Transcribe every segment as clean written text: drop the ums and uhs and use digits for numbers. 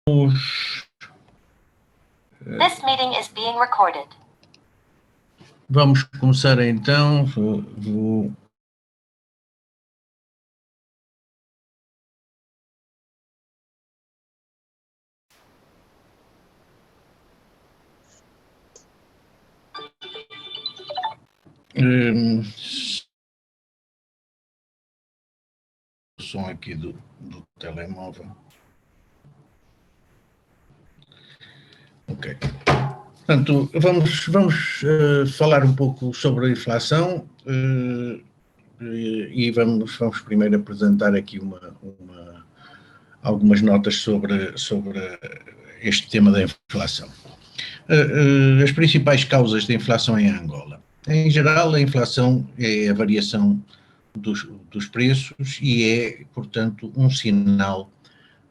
This meeting is being recorded. Vamos começar então. Vou o som aqui do telemóvel. Ok. Portanto, vamos falar um pouco sobre a inflação e vamos primeiro apresentar aqui algumas notas sobre este tema da inflação. As principais causas da inflação em Angola. Em geral, a inflação é a variação dos preços e é, portanto, um sinal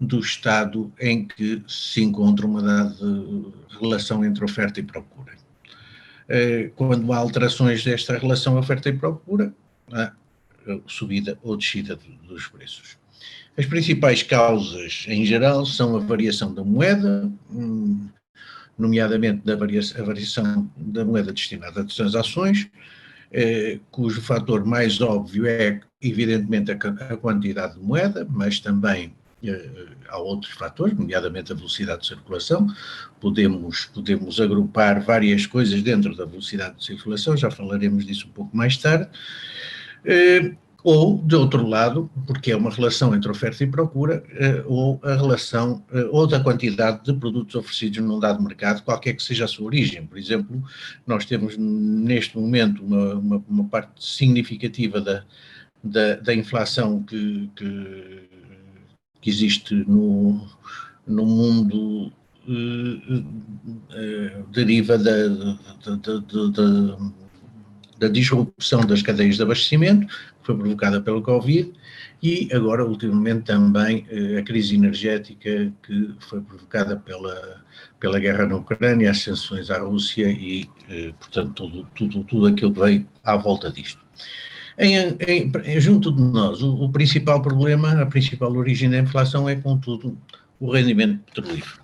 do estado em que se encontra uma dada relação entre oferta e procura. Quando há alterações desta relação oferta e procura, há subida ou descida dos preços. As principais causas, em geral, são a variação da moeda, nomeadamente a variação da moeda destinada a transações, cujo fator mais óbvio é, evidentemente, a quantidade de moeda, mas também há outros fatores, nomeadamente a velocidade de circulação. Podemos agrupar várias coisas dentro da velocidade de circulação, já falaremos disso um pouco mais tarde. Ou, de outro lado, porque é uma relação entre oferta e procura, ou a relação, ou da quantidade de produtos oferecidos num dado mercado, qualquer que seja a sua origem. Por exemplo, nós temos neste momento uma parte significativa da inflação que existe no mundo, deriva da disrupção das cadeias de abastecimento, que foi provocada pelo Covid, e agora, ultimamente, também a crise energética que foi provocada pela guerra na Ucrânia, as sanções à Rússia e, portanto, tudo aquilo que veio à volta disto. Junto de nós, o principal problema, a principal origem da inflação é, contudo, o rendimento petrolífero.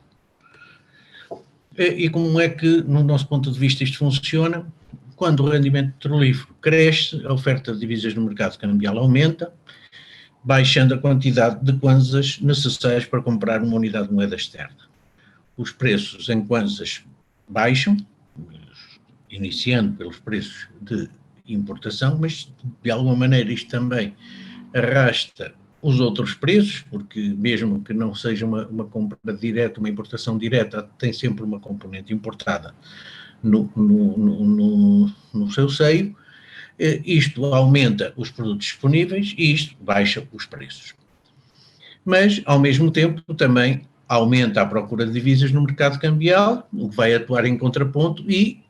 E como é que, no nosso ponto de vista, isto funciona? Quando o rendimento petrolífero cresce, a oferta de divisas no mercado cambial aumenta, baixando a quantidade de kwanzas necessárias para comprar uma unidade de moeda externa. Os preços em kwanzas baixam, iniciando pelos preços de importação, mas de alguma maneira isto também arrasta os outros preços, porque mesmo que não seja uma compra direta, uma importação direta, tem sempre uma componente importada no seu seio. Isto aumenta os produtos disponíveis e isto baixa os preços. Mas, ao mesmo tempo, também aumenta a procura de divisas no mercado cambial, o que vai atuar em contraponto, e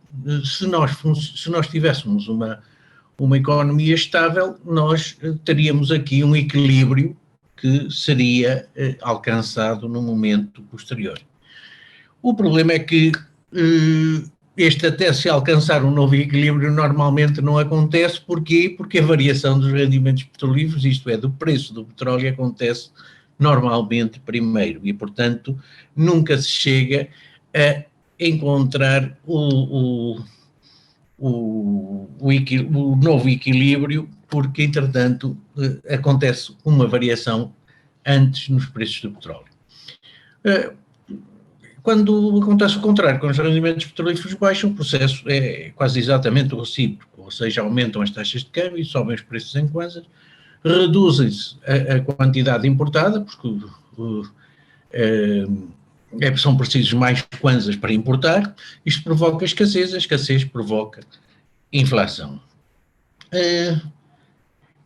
se nós tivéssemos uma economia estável, nós teríamos aqui um equilíbrio que seria alcançado no momento posterior. O problema é que até se alcançar um novo equilíbrio normalmente não acontece. Porquê? Porque a variação dos rendimentos petrolíferos, isto é, do preço do petróleo, acontece normalmente primeiro e, portanto, nunca se chega a encontrar o novo equilíbrio, porque, entretanto, acontece uma variação antes nos preços do petróleo. Quando acontece o contrário, quando os rendimentos petrolíferos baixam, o processo é quase exatamente o recíproco, ou seja, aumentam as taxas de câmbio, sobem os preços em kwanzas, reduzem-se a quantidade importada, porque são precisos mais kwanzas para importar, isto provoca escassez, a escassez provoca inflação.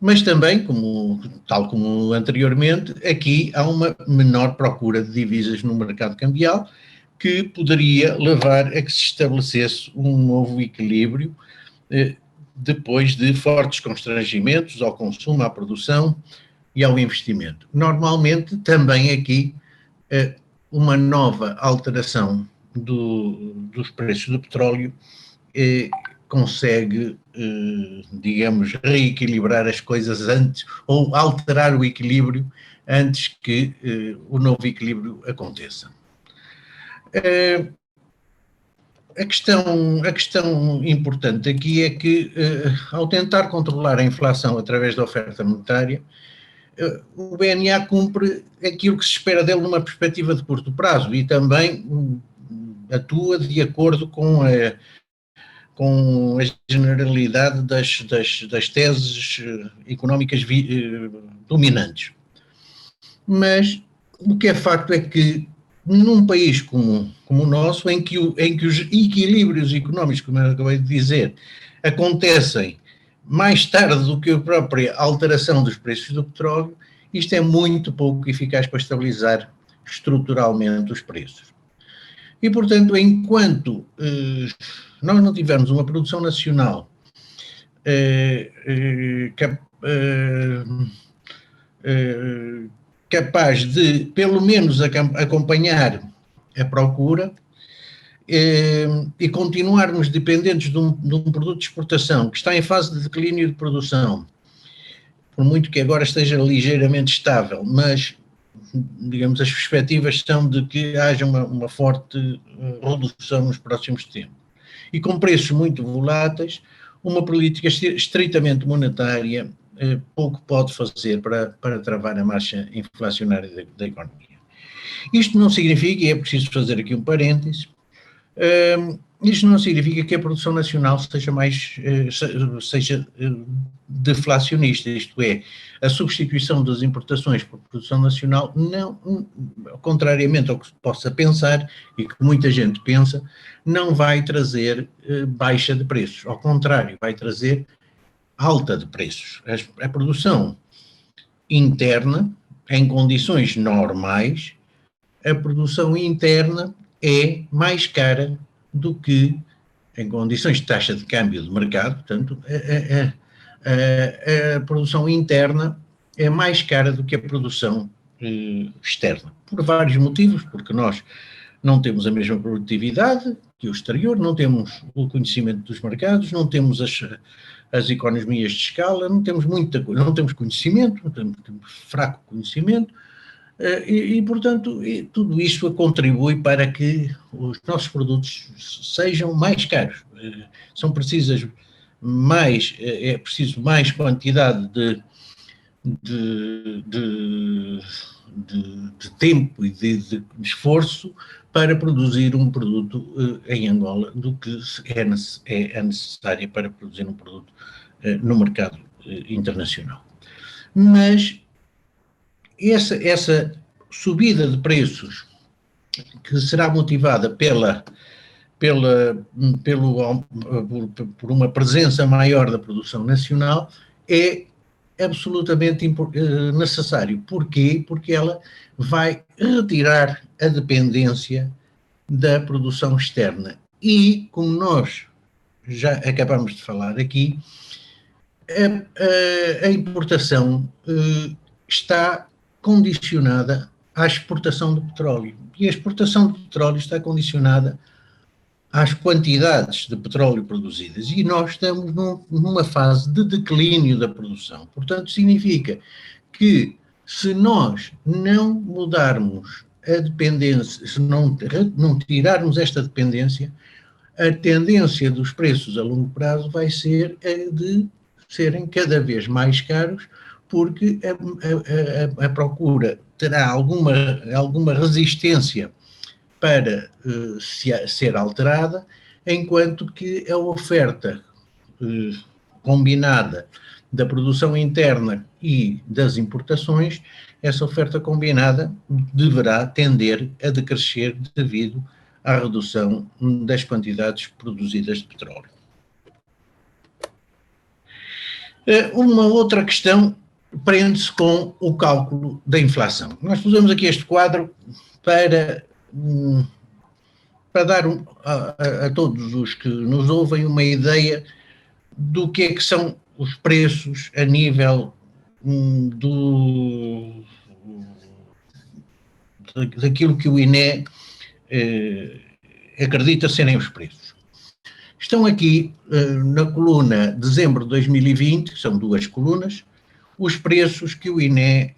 Mas também, tal como anteriormente, aqui há uma menor procura de divisas no mercado cambial, que poderia levar a que se estabelecesse um novo equilíbrio depois de fortes constrangimentos ao consumo, à produção e ao investimento. Normalmente, também aqui, uma nova alteração dos preços do petróleo consegue, digamos, reequilibrar as coisas antes, ou alterar o equilíbrio antes que o novo equilíbrio aconteça. A questão importante aqui é que, ao tentar controlar a inflação através da oferta monetária, o BNA cumpre aquilo que se espera dele numa perspectiva de curto prazo e também atua de acordo com a generalidade das teses económicas dominantes. Mas o que é facto é que num país como o nosso, em que os equilíbrios económicos, como eu acabei de dizer, acontecem mais tarde do que a própria alteração dos preços do petróleo, isto é muito pouco eficaz para estabilizar estruturalmente os preços. E, portanto, enquanto nós não tivermos uma produção nacional capaz de, pelo menos, acompanhar a procura e continuarmos dependentes de um produto de exportação que está em fase de declínio de produção, por muito que agora esteja ligeiramente estável, mas, digamos, as perspectivas são de que haja uma forte redução nos próximos tempos. E com preços muito voláteis, uma política estritamente monetária pouco pode fazer para travar a marcha inflacionária da economia. Isto não significa, e é preciso fazer aqui um parêntese, isto não significa que a produção nacional seja deflacionista, isto é, a substituição das importações por produção nacional não, contrariamente ao que se possa pensar e que muita gente pensa, não vai trazer baixa de preços, ao contrário, vai trazer alta de preços. A produção interna, em condições normais, a produção interna é mais cara do que em condições de taxa de câmbio de mercado, portanto, a produção interna é mais cara do que a produção externa, por vários motivos, porque nós não temos a mesma produtividade que o exterior, não temos o conhecimento dos mercados, não temos as economias de escala, não temos muita coisa, não temos conhecimento, temos fraco conhecimento, portanto, tudo isso contribui para que os nossos produtos sejam mais caros. É preciso mais quantidade de tempo e de esforço para produzir um produto em Angola do que é necessário para produzir um produto no mercado internacional. Mas essa subida de preços que será motivada por uma presença maior da produção nacional é absolutamente necessário. Porquê? Porque ela vai retirar a dependência da produção externa. E, como nós já acabamos de falar aqui, a importação está condicionada à exportação de petróleo. E a exportação de petróleo está condicionada às quantidades de petróleo produzidas. E nós estamos numa fase de declínio da produção. Portanto, significa que se nós não mudarmos a dependência, se não tirarmos esta dependência, a tendência dos preços a longo prazo vai ser a de serem cada vez mais caros, porque a procura terá alguma resistência para ser alterada, enquanto que a oferta combinada da produção interna e das importações, essa oferta combinada deverá tender a decrescer devido à redução das quantidades produzidas de petróleo. Uma outra questão prende-se com o cálculo da inflação. Nós pusemos aqui este quadro para dar a todos os que nos ouvem uma ideia do que é que são os preços a nível daquilo que o INE acredita serem os preços. Estão aqui na coluna dezembro de 2020, que são duas colunas, os preços que o INE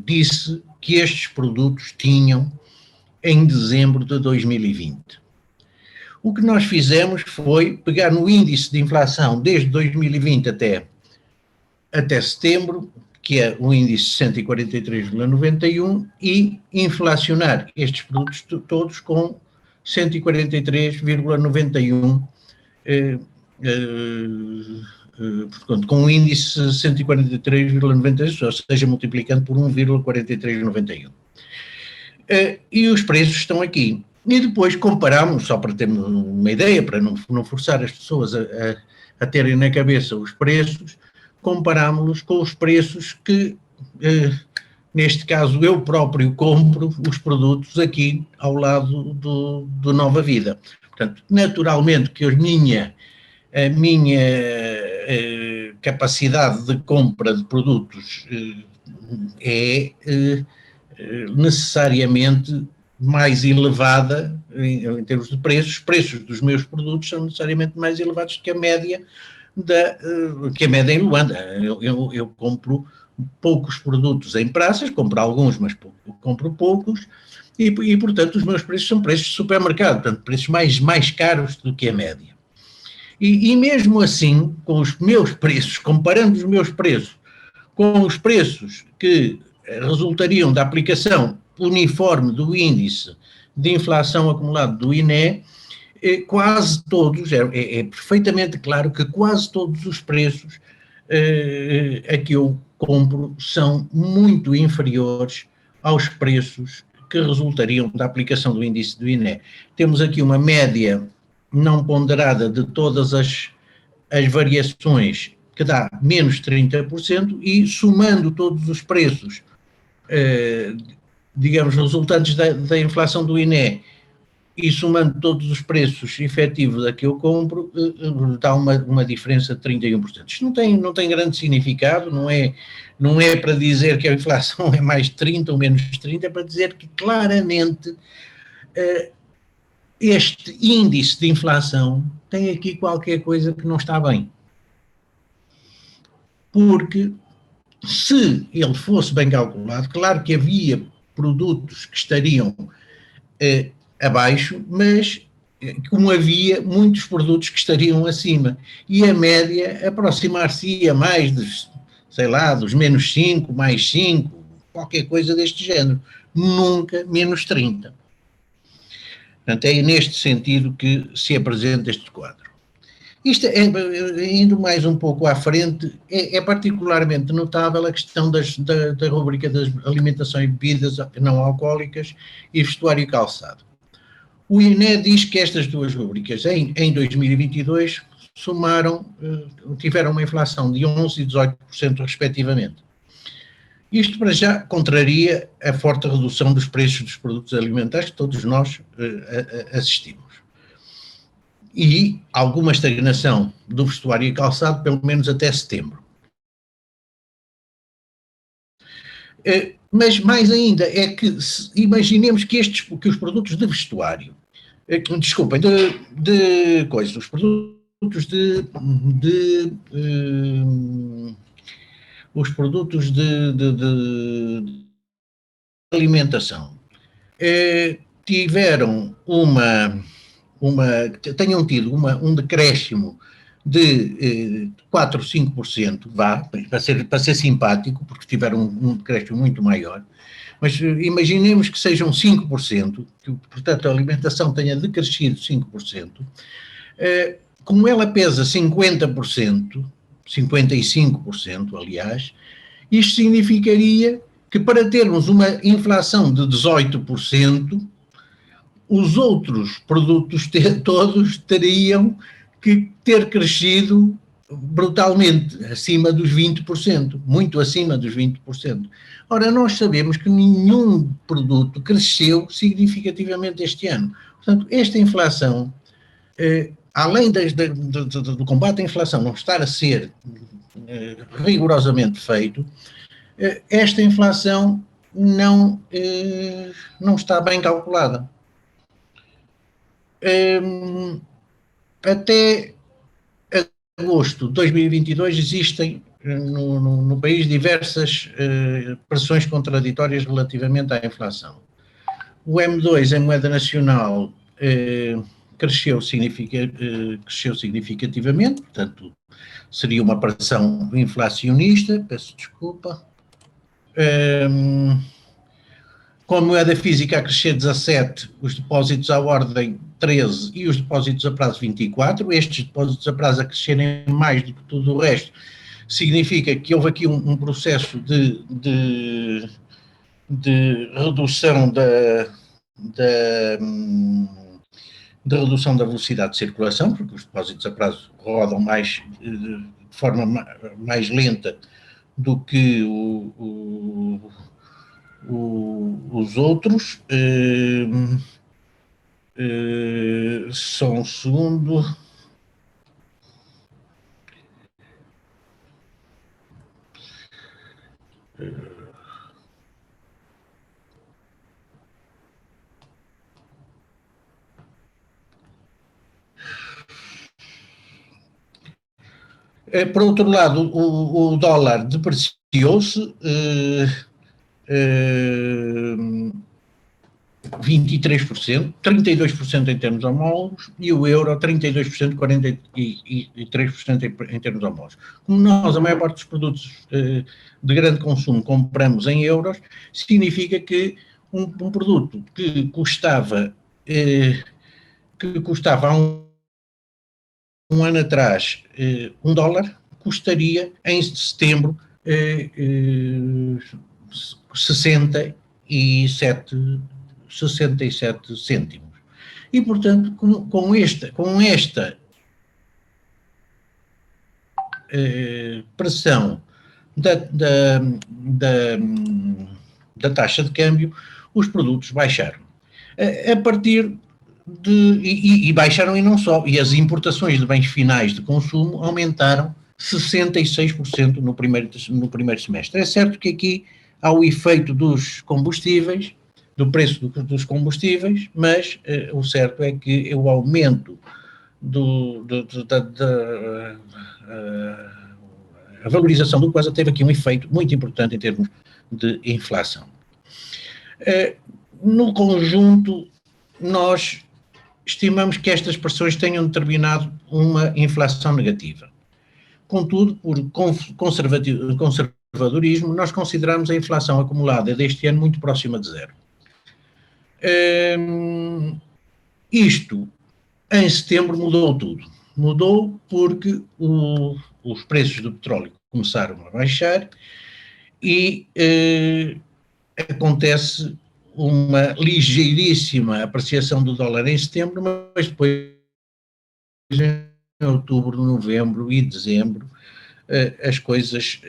disse que estes produtos tinham em dezembro de 2020. O que nós fizemos foi pegar no índice de inflação desde 2020 até setembro, que é o índice 143,91, e inflacionar estes produtos todos com 143,91, portanto, com o índice 143,92, ou seja, multiplicando por 1,4391. E os preços estão aqui. E depois comparamos, só para termos uma ideia, para não forçar as pessoas a terem na cabeça os preços, comparámos-los com os preços que, neste caso, eu próprio compro os produtos aqui ao lado do Nova Vida. Portanto, naturalmente que a minha capacidade de compra de produtos é necessariamente mais elevada em termos de preços. Os preços dos meus produtos são necessariamente mais elevados que a média em Luanda. Eu compro poucos produtos em praças, compro alguns, mas compro poucos, e portanto os meus preços são preços de supermercado, portanto preços mais caros do que a média. E mesmo assim, com os meus preços, comparando os meus preços com os preços que resultariam da aplicação uniforme do índice de inflação acumulado do INE, quase todos, é perfeitamente claro que quase todos os preços a que eu compro são muito inferiores aos preços que resultariam da aplicação do índice do INE. Temos aqui uma média não ponderada de todas as variações, que dá menos 30%, e somando todos os preços, digamos, resultantes da inflação do INE, e somando todos os preços efetivos a que eu compro, dá uma diferença de 31%. Isto não tem grande significado, não é para dizer que a inflação é mais 30 ou menos 30, é para dizer que claramente este índice de inflação tem aqui qualquer coisa que não está bem. Porque se ele fosse bem calculado, claro que havia produtos que estariam abaixo, mas como havia muitos produtos que estariam acima, e a média aproximar-se-ia mais dos menos 5, mais 5, qualquer coisa deste género, nunca menos 30. Portanto, é neste sentido que se apresenta este quadro. Isto, indo mais um pouco à frente, é particularmente notável a questão da rubrica das alimentação e bebidas não alcoólicas e vestuário e calçado. O INE diz que estas duas rubricas, em 2022, tiveram uma inflação de 11% e 18%, respectivamente. Isto, para já, contraria a forte redução dos preços dos produtos alimentares que todos nós assistimos. E alguma estagnação do vestuário e calçado, pelo menos até setembro. Mas mais ainda é que imaginemos que os produtos de vestuário, desculpem, os produtos de alimentação tenham tido um decréscimo de 4 ou 5%, para ser simpático, porque tiveram um decréscimo muito maior, mas imaginemos que sejam 5%, que, portanto, a alimentação tenha decrescido 5%, como ela pesa 50%, 55%, aliás, isto significaria que, para termos uma inflação de 18%, os outros produtos todos teriam que ter crescido brutalmente, acima dos 20%, muito acima dos 20%. Ora, nós sabemos que nenhum produto cresceu significativamente este ano. Portanto, esta inflação, além do combate à inflação não estar a ser rigorosamente feito, esta inflação não está bem calculada. Até agosto de 2022 existem no país diversas pressões contraditórias relativamente à inflação. O M2 em moeda nacional cresceu significativamente, portanto, seria uma pressão inflacionista, peço desculpa. Com a moeda física a crescer 17, os depósitos à ordem 13 e os depósitos a prazo 24, estes depósitos a prazo a crescerem mais do que tudo o resto, significa que houve aqui um processo de redução de redução da velocidade de circulação, porque os depósitos a prazo rodam mais, de forma mais lenta do que os outros. Só um segundo. Por outro lado, o dólar depreciou-se 23%, 32% em termos homólogos, e o euro 32%, 43% em termos homólogos. Como nós, a maior parte dos produtos de grande consumo compramos em euros, significa que um produto que custava há um ano atrás $1, custaria em setembro 67 cêntimos. E, portanto, com esta pressão da taxa de câmbio, os produtos baixaram. A partir e baixaram e não só, e as importações de bens finais de consumo aumentaram 66% no primeiro semestre. É certo que aqui há o efeito dos combustíveis, do preço dos combustíveis, mas o certo é que o aumento a valorização do quase teve aqui um efeito muito importante em termos de inflação. No conjunto, nós estimamos que estas pressões tenham determinado uma inflação negativa. Contudo, por conservadorismo, nós consideramos a inflação acumulada deste ano muito próxima de zero. Isto, em setembro, mudou tudo. Mudou porque os preços do petróleo começaram a baixar e acontece uma ligeiríssima apreciação do dólar em setembro, mas depois em outubro, novembro e dezembro as coisas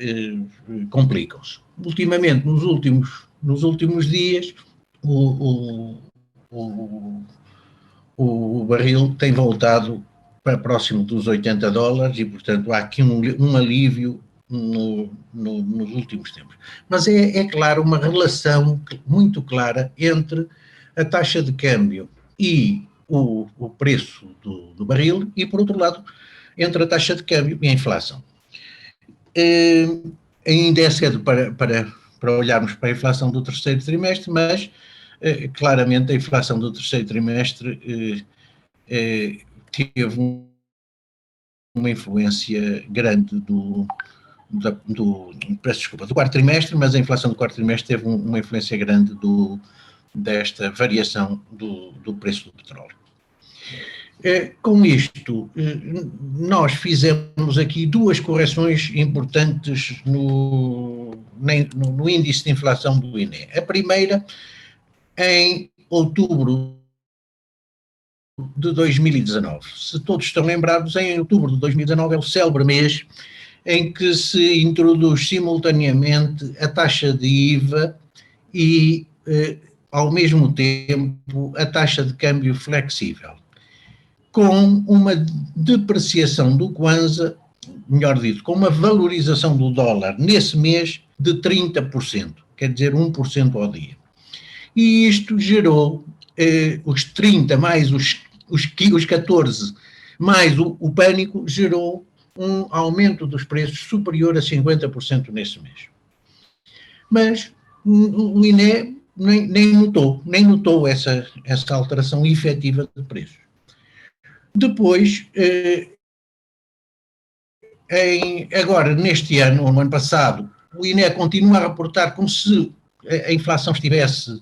complicam-se. Ultimamente, nos últimos dias, o barril tem voltado para próximo dos $80 e, portanto, há aqui um alívio nos últimos tempos. Mas é claro, uma relação muito clara entre a taxa de câmbio e o preço do barril e, por outro lado, entre a taxa de câmbio e a inflação. Ainda é cedo para olharmos para a inflação do terceiro trimestre, mas claramente a inflação do terceiro trimestre teve uma influência grande do quarto trimestre, mas a inflação do quarto trimestre teve uma influência grande desta variação do preço do petróleo. Com isto, nós fizemos aqui duas correções importantes no índice de inflação do INE. A primeira, em outubro de 2019. Se todos estão lembrados, em outubro de 2019 é o célebre mês em que se introduz simultaneamente a taxa de IVA e, ao mesmo tempo, a taxa de câmbio flexível, com uma depreciação do Kwanza, melhor dito, com uma valorização do dólar nesse mês de 30%, quer dizer 1% ao dia. E isto gerou os 30 mais os 14 mais o pânico, gerou um aumento dos preços superior a 50% nesse mês. Mas o INE nem notou essa alteração efetiva de preços. Depois, agora, neste ano, no ano passado, o INE continua a reportar como se a inflação estivesse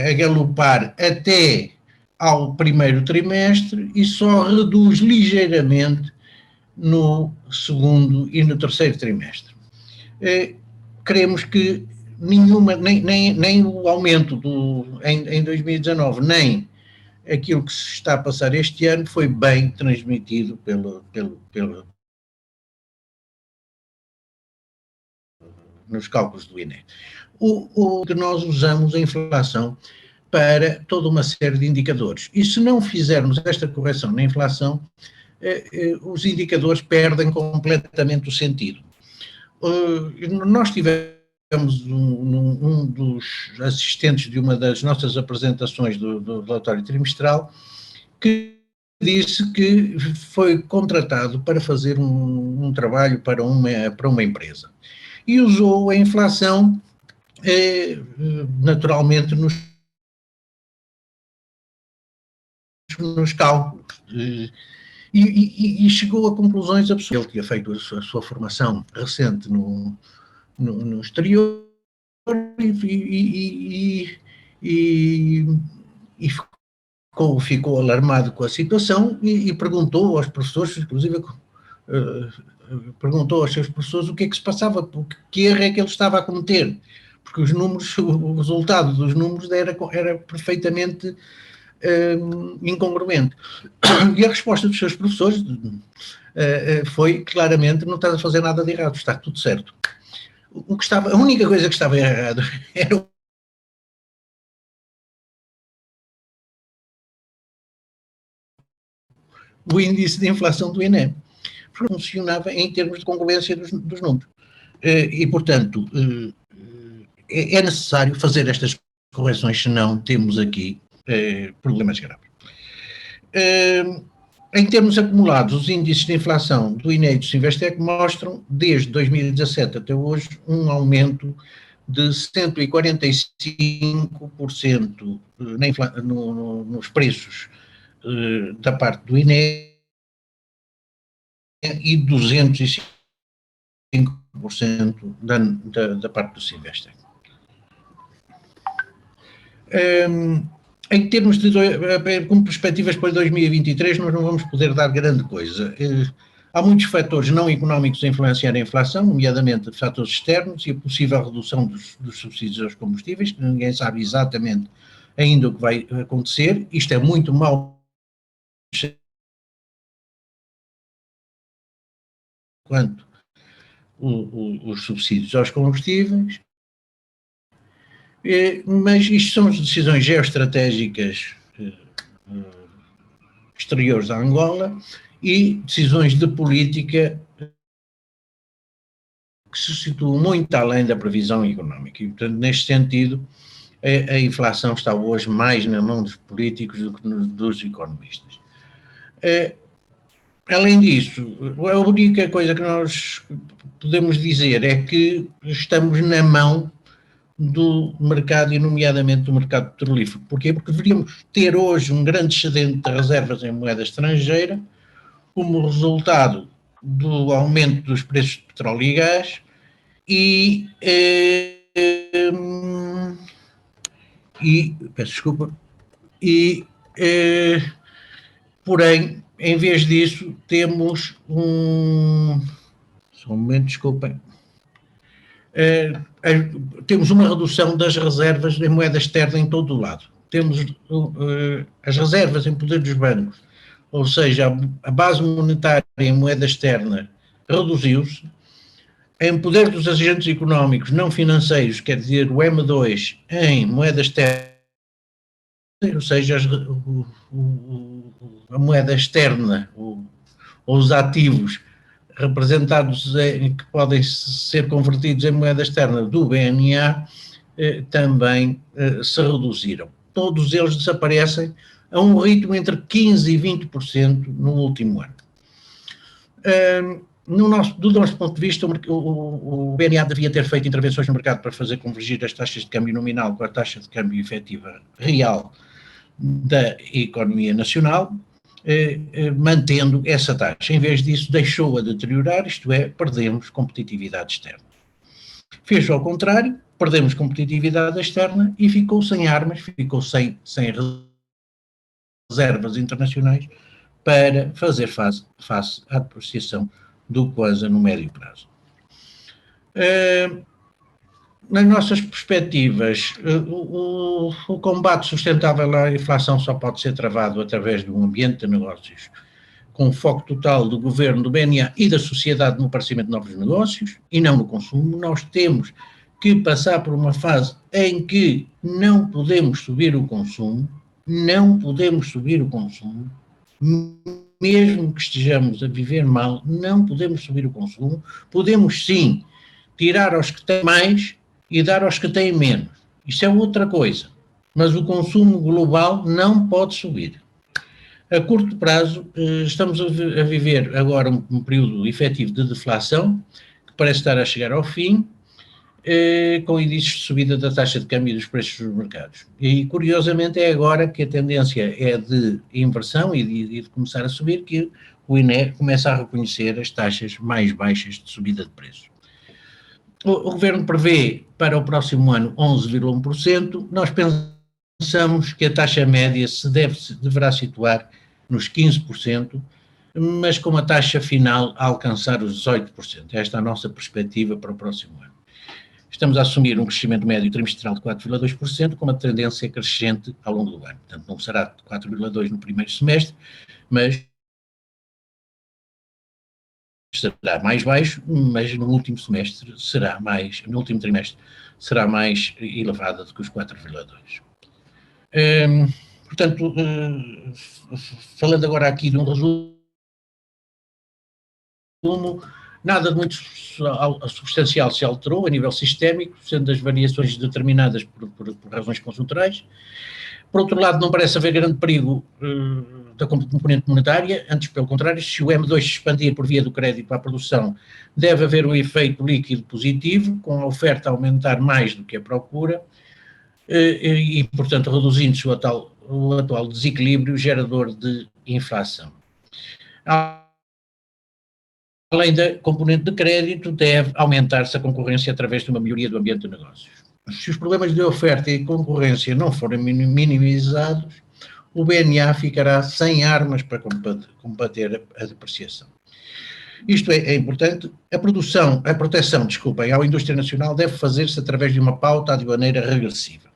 a galopar até ao primeiro trimestre e só reduz ligeiramente no segundo e no terceiro trimestre. Queremos que nem o aumento em 2019, nem aquilo que se está a passar este ano foi bem transmitido nos cálculos do INE. O que nós usamos a inflação para toda uma série de indicadores. E se não fizermos esta correção na inflação, os indicadores perdem completamente o sentido. Nós tivemos um dos assistentes de uma das nossas apresentações do relatório trimestral que disse que foi contratado para fazer um trabalho para uma empresa e usou a inflação naturalmente nos cálculos e chegou a conclusões absurdas. Ele tinha feito a sua formação recente no exterior e ficou alarmado com a situação e perguntou aos professores, inclusive perguntou aos seus professores o que é que se passava, que erro é que ele estava a cometer, porque os números, o resultado dos números era perfeitamente incongruente. E a resposta dos seus professores foi claramente: não estás a fazer nada de errado, está tudo certo. A única coisa que estava errado era o índice de inflação do INE, porque funcionava em termos de congruência dos números. E, portanto, é necessário fazer estas correções, senão temos aqui problemas graves. Em termos acumulados, os índices de inflação do INE e do Sinvestec mostram, desde 2017 até hoje, um aumento de 145% nos preços da parte do INE e 205% da parte do Sinvestec. Em termos com perspectivas para 2023, nós não vamos poder dar grande coisa. Há muitos fatores não económicos a influenciar a inflação, nomeadamente fatores externos e a possível redução dos subsídios aos combustíveis, que ninguém sabe exatamente ainda o que vai acontecer. Isto é muito mau quanto os subsídios aos combustíveis. Mas isto são decisões geoestratégicas exteriores a Angola e decisões de política que se situam muito além da previsão económica. E, portanto, neste sentido, a inflação está hoje mais na mão dos políticos do que dos economistas. Além disso, a única coisa que nós podemos dizer é que estamos na mão do mercado, e nomeadamente do mercado petrolífero. Porquê? Porque deveríamos ter hoje um grande excedente de reservas em moeda estrangeira, como resultado do aumento dos preços de petróleo e gás, peço desculpa, porém, em vez disso, temos só um momento, desculpem, temos uma redução das reservas em moeda externa em todo o lado. Temos as reservas em poder dos bancos, ou seja, a base monetária em moeda externa reduziu-se. Em poder dos agentes económicos não financeiros, quer dizer, o M2 em moeda externa, ou seja, a moeda externa, ou os ativos representados que podem ser convertidos em moeda externa do BNA, também se reduziram. Todos eles desaparecem a um ritmo entre 15% e 20% no último ano. do nosso ponto de vista, o BNA devia ter feito intervenções no mercado para fazer convergir as taxas de câmbio nominal com a taxa de câmbio efetiva real da economia nacional, mantendo essa taxa. Em vez disso, deixou-a deteriorar, isto é, perdemos competitividade externa. Fez ao contrário, perdemos competitividade externa e ficou sem armas, ficou sem reservas internacionais para fazer face à depreciação do Kwanza no médio prazo. Nas nossas perspectivas, o combate sustentável à inflação só pode ser travado através de um ambiente de negócios com foco total do governo, do BNA e da sociedade no aparecimento de novos negócios e não no consumo. Nós temos que passar por uma fase em que não podemos subir o consumo, mesmo que estejamos a viver mal, não podemos subir o consumo, podemos sim tirar aos que têm mais e dar aos que têm menos. Isso é outra coisa, mas o consumo global não pode subir. A curto prazo, estamos a viver agora um período efetivo de deflação, que parece estar a chegar ao fim, com índices de subida da taxa de câmbio e dos preços dos mercados. E, curiosamente, é agora que a tendência é de inversão e de começar a subir, que o INE começa a reconhecer as taxas mais baixas de subida de preços. O Governo prevê para o próximo ano 11,1%, nós pensamos que a taxa média deverá situar nos 15%, mas com a taxa final a alcançar os 18%. Esta é a nossa perspectiva para o próximo ano. Estamos a assumir um crescimento médio trimestral de 4,2%, com uma tendência crescente ao longo do ano. Portanto, não será 4,2% no primeiro semestre, mas será mais baixo, mas no último semestre será mais, no último trimestre será mais elevada do que os 4,2%. Portanto, falando agora aqui de um resumo, nada de muito substancial se alterou a nível sistémico, sendo as variações determinadas por razões conjunturais. Por outro lado, não parece haver grande perigo da componente monetária, antes pelo contrário, se o M2 se expandir por via do crédito à produção, deve haver um efeito líquido positivo, com a oferta a aumentar mais do que a procura, e portanto, reduzindo-se o atual desequilíbrio gerador de inflação. Além da componente de crédito, deve aumentar-se a concorrência através de uma melhoria do ambiente de negócios. Se os problemas de oferta e concorrência não forem minimizados, o BNA ficará sem armas para combater a depreciação. Isto é importante. A proteção, à indústria nacional deve fazer-se através de uma pauta aduaneira regressiva,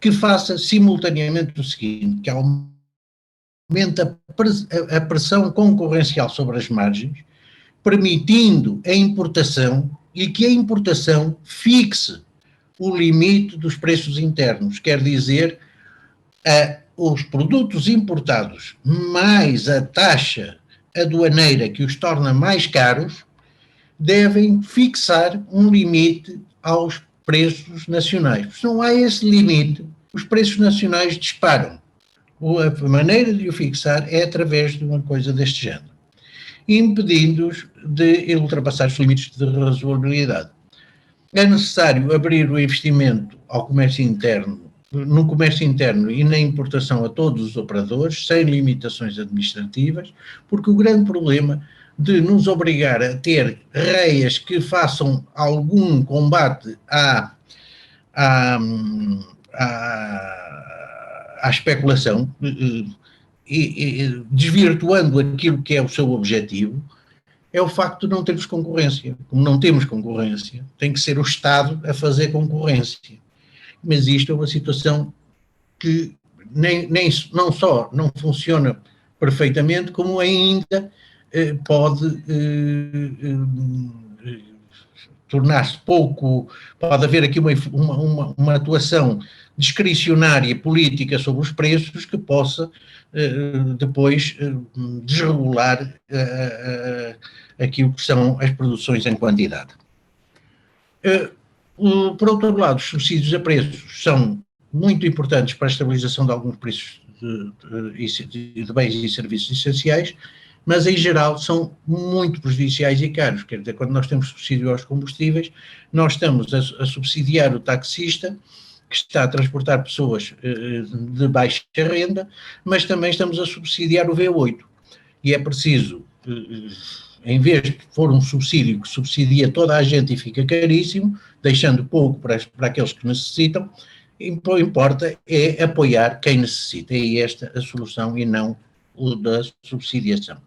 que faça simultaneamente o seguinte, que aumente a pressão concorrencial sobre as margens, permitindo a importação e que a importação fixe o limite dos preços internos, quer dizer, os produtos importados mais a taxa aduaneira que os torna mais caros, devem fixar um limite aos preços nacionais. Se não há esse limite, os preços nacionais disparam. A maneira de o fixar é através de uma coisa deste género, impedindo-os de ultrapassar os limites de razoabilidade. É necessário abrir o investimento ao comércio interno, no comércio interno e na importação a todos os operadores, sem limitações administrativas, porque o grande problema de nos obrigar a ter reias que façam algum combate à especulação, e desvirtuando aquilo que é o seu objetivo, é o facto de não termos concorrência. Como não temos concorrência, tem que ser o Estado a fazer concorrência. Mas isto é uma situação que não só não funciona perfeitamente, como ainda pode tornar-se pouco, pode haver aqui uma atuação discricionária política sobre os preços que possa depois desregular aquilo que são as produções em quantidade. Por outro lado, os subsídios a preços são muito importantes para a estabilização de alguns preços de bens e serviços essenciais, mas em geral são muito prejudiciais e caros. Quer dizer, quando nós temos subsídio aos combustíveis, nós estamos a subsidiar o taxista que está a transportar pessoas de baixa renda, mas também estamos a subsidiar o V8. E é preciso, em vez de for um subsídio que subsidia toda a gente e fica caríssimo, deixando pouco para aqueles que necessitam, importa é apoiar quem necessita. É esta a solução e não o da subsidiação.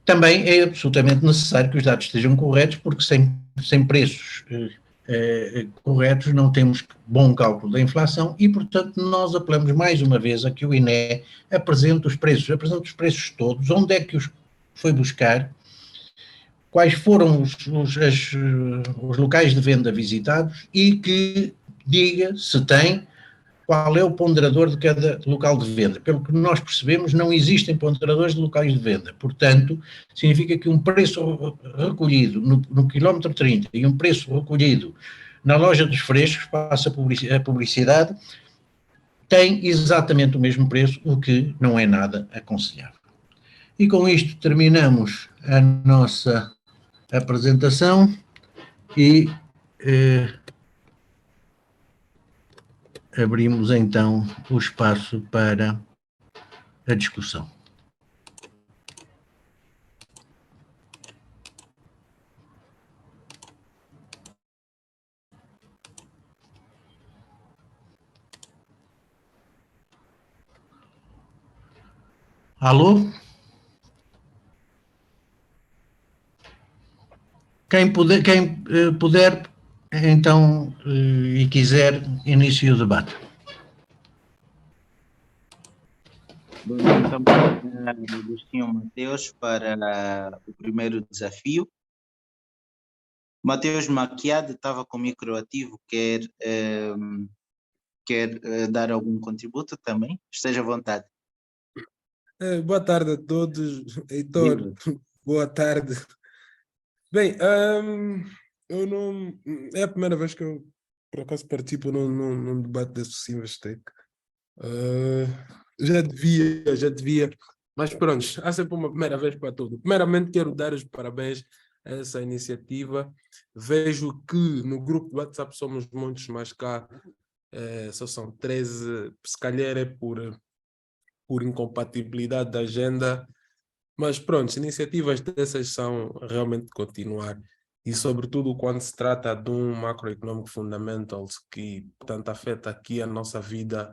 Também é absolutamente necessário que os dados estejam corretos, porque sem preços corretos não temos bom cálculo da inflação e, portanto, nós apelamos mais uma vez a que o INE apresente os preços todos, onde é que os foi buscar, quais foram os locais de venda visitados e que diga se tem qual é o ponderador de cada local de venda. Pelo que nós percebemos, não existem ponderadores de locais de venda. Portanto, significa que um preço recolhido no quilómetro 30 e um preço recolhido na loja dos frescos, passa a publicidade, tem exatamente o mesmo preço, o que não é nada aconselhável. E com isto terminamos a nossa apresentação e abrimos então o espaço para a discussão. Alô? Quem puder, então, e quiser, inicie o debate. Bom, então, Agostinho Mateus para o primeiro desafio. Mateus Maquiade estava com o micro ativo, quer dar algum contributo também? Esteja à vontade. Boa tarde a todos. Heitor, boa tarde. Bem, eu não. É a primeira vez que eu, por acaso, participo num debate desse Sinvestec. Já devia. Mas pronto, há sempre uma primeira vez para tudo. Primeiramente, quero dar os parabéns a essa iniciativa. Vejo que no grupo do WhatsApp somos muitos, mas cá só são 13. Se calhar é por incompatibilidade da agenda. Mas pronto, iniciativas dessas são realmente de continuar. E sobretudo quando se trata de um macroeconomic fundamentals que, portanto, afeta aqui a nossa vida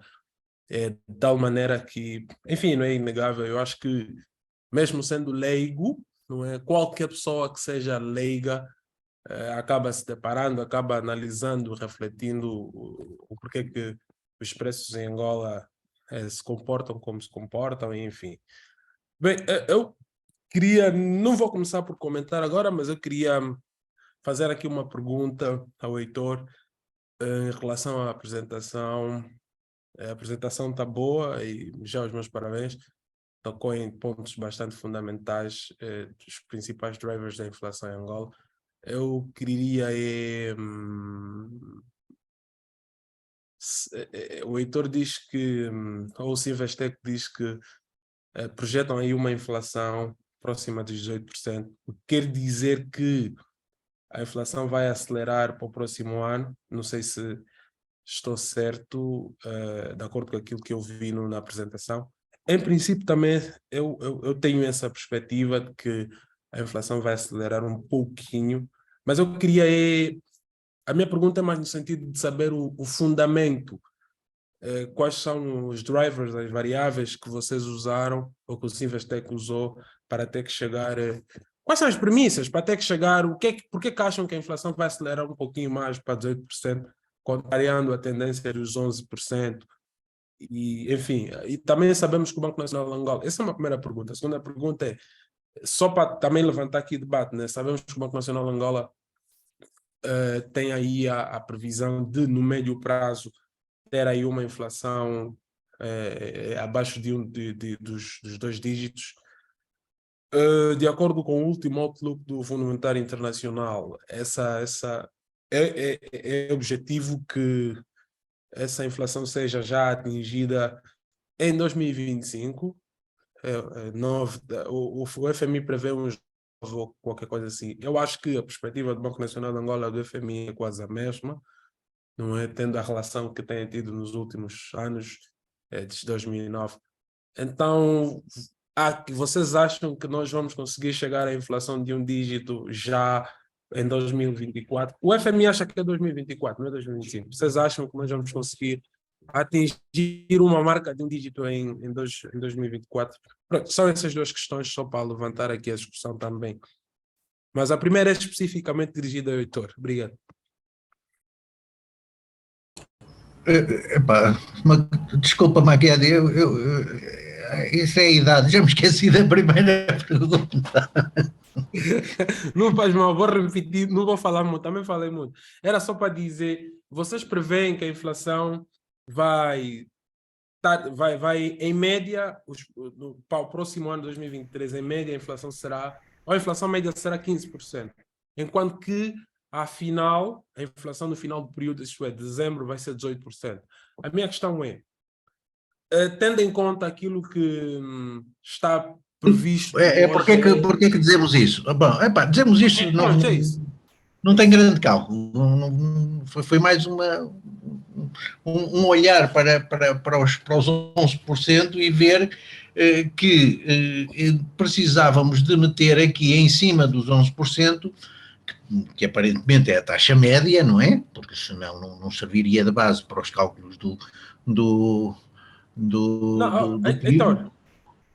de tal maneira que, enfim, não é inegável. Eu acho que, mesmo sendo leigo, não é? Qualquer pessoa que seja leiga acaba se deparando, acaba analisando, refletindo o porquê que os preços em Angola se comportam como se comportam, enfim. Bem, eu queria, não vou começar por comentar agora, mas eu queria fazer aqui uma pergunta ao Heitor em relação à apresentação. A apresentação está boa e já os meus parabéns. Tocou em pontos bastante fundamentais dos principais drivers da inflação em Angola. Eu queria... o Heitor diz que, ou o Sinvestec diz que projetam aí uma inflação próxima dos 18%, o que quer dizer que a inflação vai acelerar para o próximo ano. Não sei se estou certo, de acordo com aquilo que eu vi na apresentação. Em princípio, também eu tenho essa perspectiva de que a inflação vai acelerar um pouquinho, mas eu queria... A minha pergunta é mais no sentido de saber o fundamento. Quais são os drivers, as variáveis que vocês usaram ou que o Sinvestec usou para ter que chegar... Quais são as premissas para ter que chegar... Por que acham que a inflação vai acelerar um pouquinho mais para 18%, contrariando a tendência dos 11%? E, enfim, e também sabemos que o Banco Nacional de Angola... Essa é uma primeira pergunta. A segunda pergunta é, só para também levantar aqui debate, né? Sabemos que o Banco Nacional de Angola tem aí a previsão de, no médio prazo, ter aí uma inflação abaixo dos 2 dígitos. De acordo com o último outlook do Fundo Monetário Internacional, é objetivo que essa inflação seja já atingida em 2025. o FMI prevê uns 9 ou qualquer coisa assim. Eu acho que a perspectiva do Banco Nacional de Angola do FMI é quase a mesma, não é? Tendo a relação que tem tido nos últimos anos, desde 2009. Então, vocês acham que nós vamos conseguir chegar à inflação de um dígito já em 2024? O FMI acha que é 2024, não é 2025. Vocês acham que nós vamos conseguir atingir uma marca de um dígito em 2024? Pronto, são essas duas questões só para levantar aqui a discussão também. Mas a primeira é especificamente dirigida ao Heitor. Obrigado. Desculpa, Maquiade, isso é a idade, já me esqueci da primeira pergunta. Não faz mal, vou repetir, não vou falar muito, também falei muito. Era só para dizer, vocês preveem que a inflação vai em média, para o próximo ano, 2023, em média, a inflação média será 15%, enquanto que, afinal, a inflação no final do período, isto é, dezembro, vai ser 18%. A minha questão é, tendo em conta aquilo que está previsto Porquê que dizemos isso? Bom, dizemos isso, não tem grande cálculo, foi mais um olhar para os 11% e ver que precisávamos de meter aqui em cima dos 11%, que aparentemente é a taxa média, não é? Porque senão não serviria de base para os cálculos do Heitor,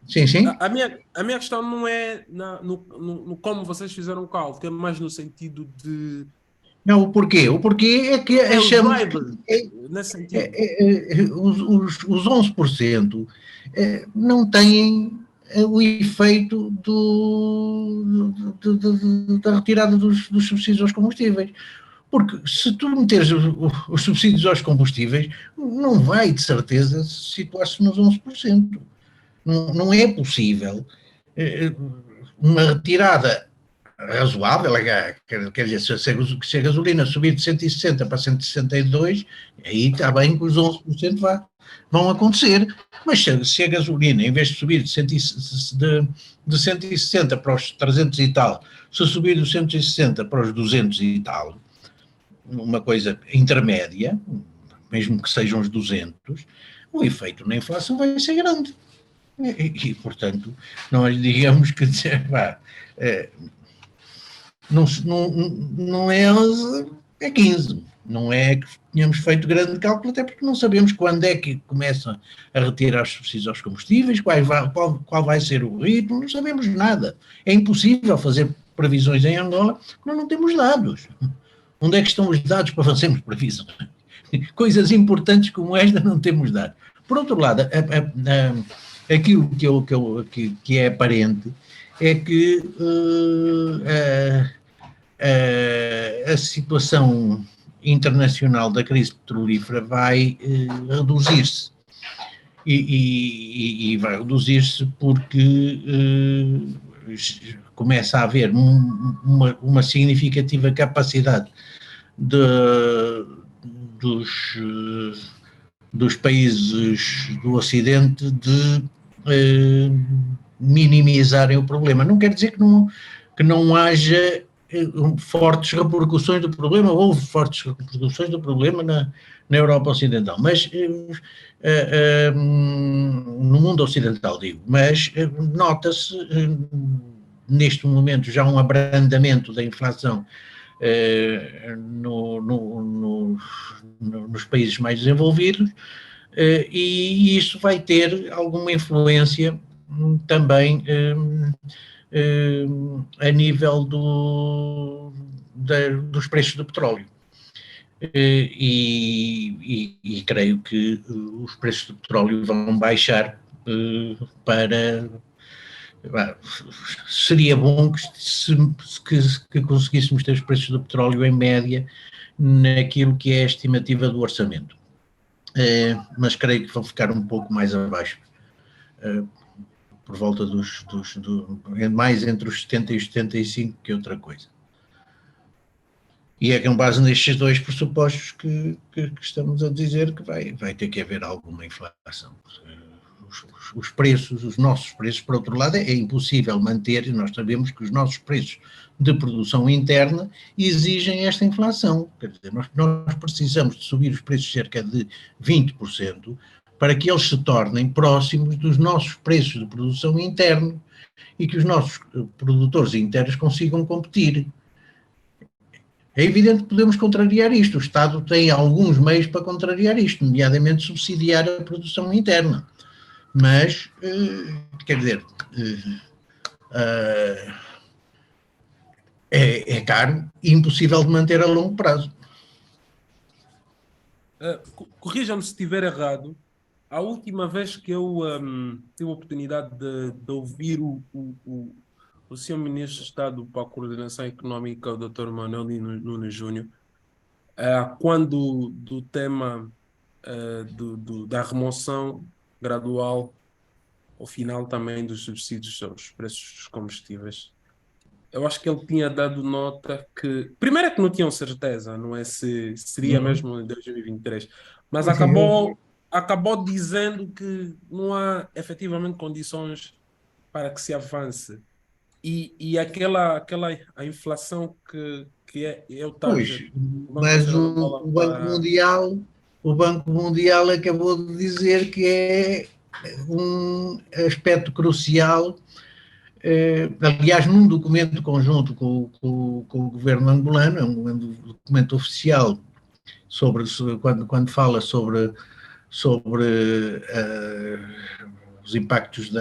sim, sim. A minha questão não é no como vocês fizeram o cálculo, é mais no sentido de... Não, o porquê? O porquê é que achamos nesse sentido. Os 11% não têm o efeito da retirada dos subsídios aos combustíveis. Porque se tu meteres os subsídios aos combustíveis, não vai, de certeza, situar-se nos 11%. Não é possível uma retirada razoável, quer dizer, se a gasolina subir de 160 para 162, aí está bem que os 11% vão acontecer, mas se a gasolina, em vez de subir de 160 para os 300 e tal, se subir de 160 para os 200 e tal, uma coisa intermédia, mesmo que sejam os 200, o efeito na inflação vai ser grande. E portanto, nós digamos que não é 11, é 15. Não é que tenhamos feito grande cálculo, até porque não sabemos quando é que começa a retirar os subsídios aos combustíveis, qual vai ser o ritmo, não sabemos nada. É impossível fazer previsões em Angola, porque nós não temos dados. Onde é que estão os dados para fazermos previsões? Coisas importantes como esta não temos dados. Por outro lado, aquilo que é aparente é que a situação internacional da crise petrolífera vai reduzir-se. E vai reduzir-se porque começa a haver uma significativa capacidade dos países do Ocidente de minimizarem o problema. Não quer dizer que não haja fortes repercussões do problema, houve fortes repercussões do problema na Europa Ocidental, mas no mundo ocidental digo, mas nota-se neste momento já um abrandamento da inflação nos países mais desenvolvidos, e isso vai ter alguma influência também a nível dos preços do petróleo. E creio que os preços do petróleo vão baixar seria bom que conseguíssemos ter os preços do petróleo em média naquilo que é a estimativa do orçamento, mas creio que vão ficar um pouco mais abaixo, por volta mais entre os 70 e os 75 que outra coisa. E é com base nestes dois pressupostos que estamos a dizer que vai ter que haver alguma inflação. os preços, os nossos preços. Por outro lado, é impossível manter, e nós sabemos que os nossos preços de produção interna exigem esta inflação. Quer dizer, nós precisamos de subir os preços cerca de 20% para que eles se tornem próximos dos nossos preços de produção interna e que os nossos produtores internos consigam competir. É evidente que podemos contrariar isto. O Estado tem alguns meios para contrariar isto, nomeadamente subsidiar a produção interna. Mas, quer dizer, é caro e impossível de manter a longo prazo. Corrija-me se estiver errado. A última vez que eu tive a oportunidade de ouvir o Sr. Ministro de Estado para a Coordenação Económica, o Dr. Manuel Nunes Júnior, quando do tema da remoção gradual, ao final também dos subsídios aos preços dos combustíveis, eu acho que ele tinha dado nota que, primeiro é que não tinham certeza, não é se seria mesmo em 2023, mas acabou dizendo que não há efetivamente condições para que se avance. E a inflação que é o target Pois, do Banco mas Nacional de o Angola Banco para... Mundial, o Banco Mundial acabou de dizer que é um aspecto crucial. Aliás, num documento conjunto com o governo angolano, é um documento oficial quando fala sobre os impactos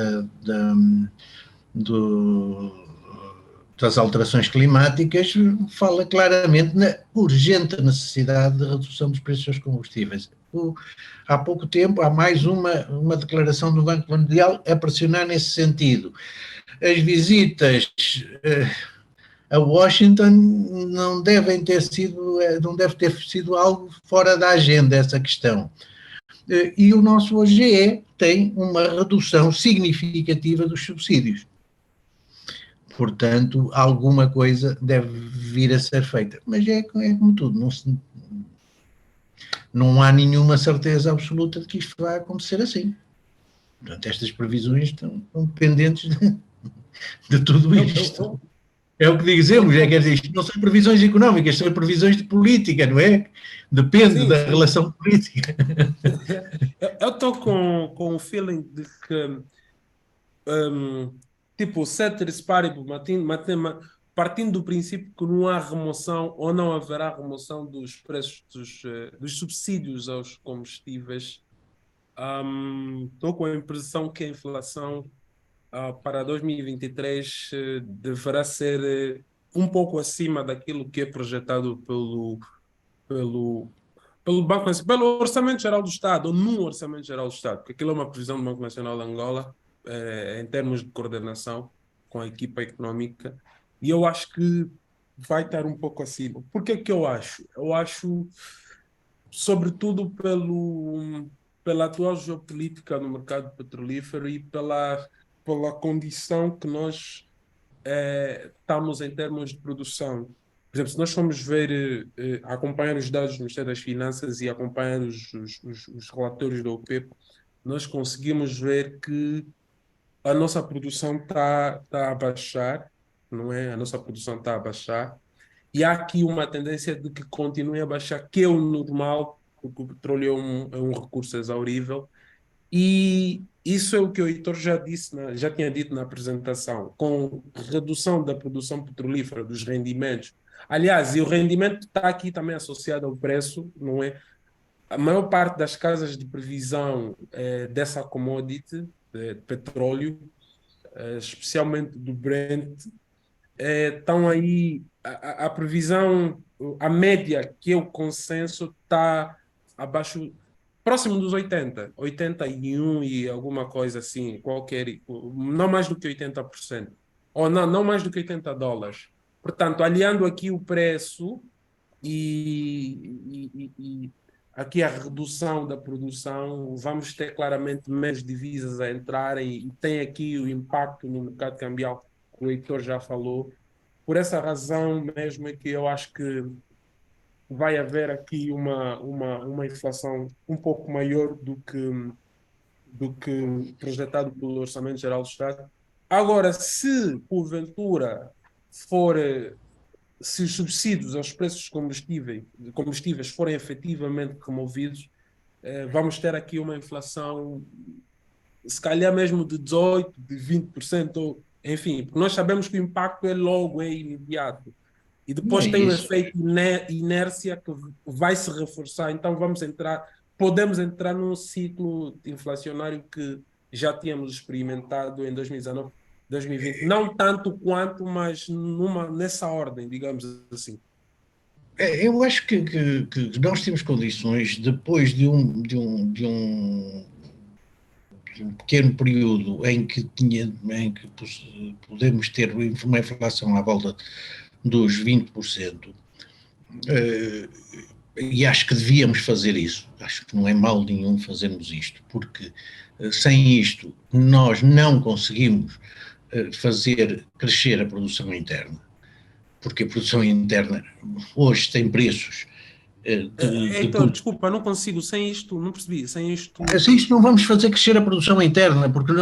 das alterações climáticas, fala claramente na urgente necessidade de redução dos preços dos combustíveis. Há pouco tempo, há mais uma declaração do Banco Mundial a pressionar nesse sentido. As visitas a Washington não deve ter sido algo fora da agenda, essa questão. E o nosso OGE tem uma redução significativa dos subsídios. Portanto, alguma coisa deve vir a ser feita. Mas é como tudo, não há nenhuma certeza absoluta de que isto vai acontecer assim. Portanto, estas previsões estão dependentes de tudo isto. É o que dizemos, quer dizer, isto não são previsões económicas, são previsões de política, não é? Depende Sim, da sim. relação política. Eu estou com o feeling de que, tipo, ceteris paribus, partindo do princípio que não há remoção ou não haverá remoção dos preços dos subsídios aos combustíveis, estou com a impressão que a inflação para 2023 deverá ser um pouco acima daquilo que é projetado pelo, pelo pelo Orçamento Geral do Estado, ou no Orçamento Geral do Estado, porque aquilo é uma previsão do Banco Nacional de Angola, em termos de coordenação com a equipa económica, e eu acho que vai estar um pouco acima. Por que que eu acho? Eu acho, sobretudo, pela atual geopolítica no mercado petrolífero e pela condição que nós estamos em termos de produção. Por exemplo, se nós formos ver, acompanhar os dados do Ministério das Finanças e acompanhar os relatórios da OPEP, nós conseguimos ver que a nossa produção está a baixar, não é? A nossa produção está a baixar. E há aqui uma tendência de que continue a baixar, que é o normal, porque o petróleo é um recurso exaurível. E isso é o que o Heitor já disse, já tinha dito na apresentação, com redução da produção petrolífera, dos rendimentos. Aliás, e o rendimento está aqui também associado ao preço, não é? A maior parte das casas de previsão dessa commodity, de petróleo, especialmente do Brent, estão aí, a previsão, a média, que é o consenso, está abaixo, próximo dos 80, 81 e alguma coisa assim, qualquer, não mais do que 80%, ou não mais do que $80. Portanto, aliando aqui o preço e aqui a redução da produção, vamos ter claramente menos divisas a entrarem e tem aqui o impacto no mercado cambial que o Heitor já falou. Por essa razão mesmo é que eu acho que vai haver aqui uma inflação um pouco maior do que projetado pelo Orçamento Geral do Estado. Agora, se porventura for, se os subsídios aos preços de combustíveis forem efetivamente removidos, vamos ter aqui uma inflação, se calhar mesmo de 18%, de 20%, ou, enfim, porque nós sabemos que o impacto é logo, é imediato. E Não depois é tem um isso. efeito inércia que vai se reforçar. Então podemos entrar num ciclo inflacionário que já tínhamos experimentado em 2019, 2020. Não tanto quanto, mas nessa ordem, digamos assim. Eu acho que nós temos condições, depois de um pequeno período em que podemos ter uma inflação à volta dos 20%, e acho que devíamos fazer isso. Acho que não é mal nenhum fazermos isto, porque sem isto nós não conseguimos fazer crescer a produção interna, porque a produção interna hoje tem preços de Então, custo. desculpa, não consigo. Sem isto, não percebi. Sem isto. Sem isto não vamos fazer crescer a produção interna, porque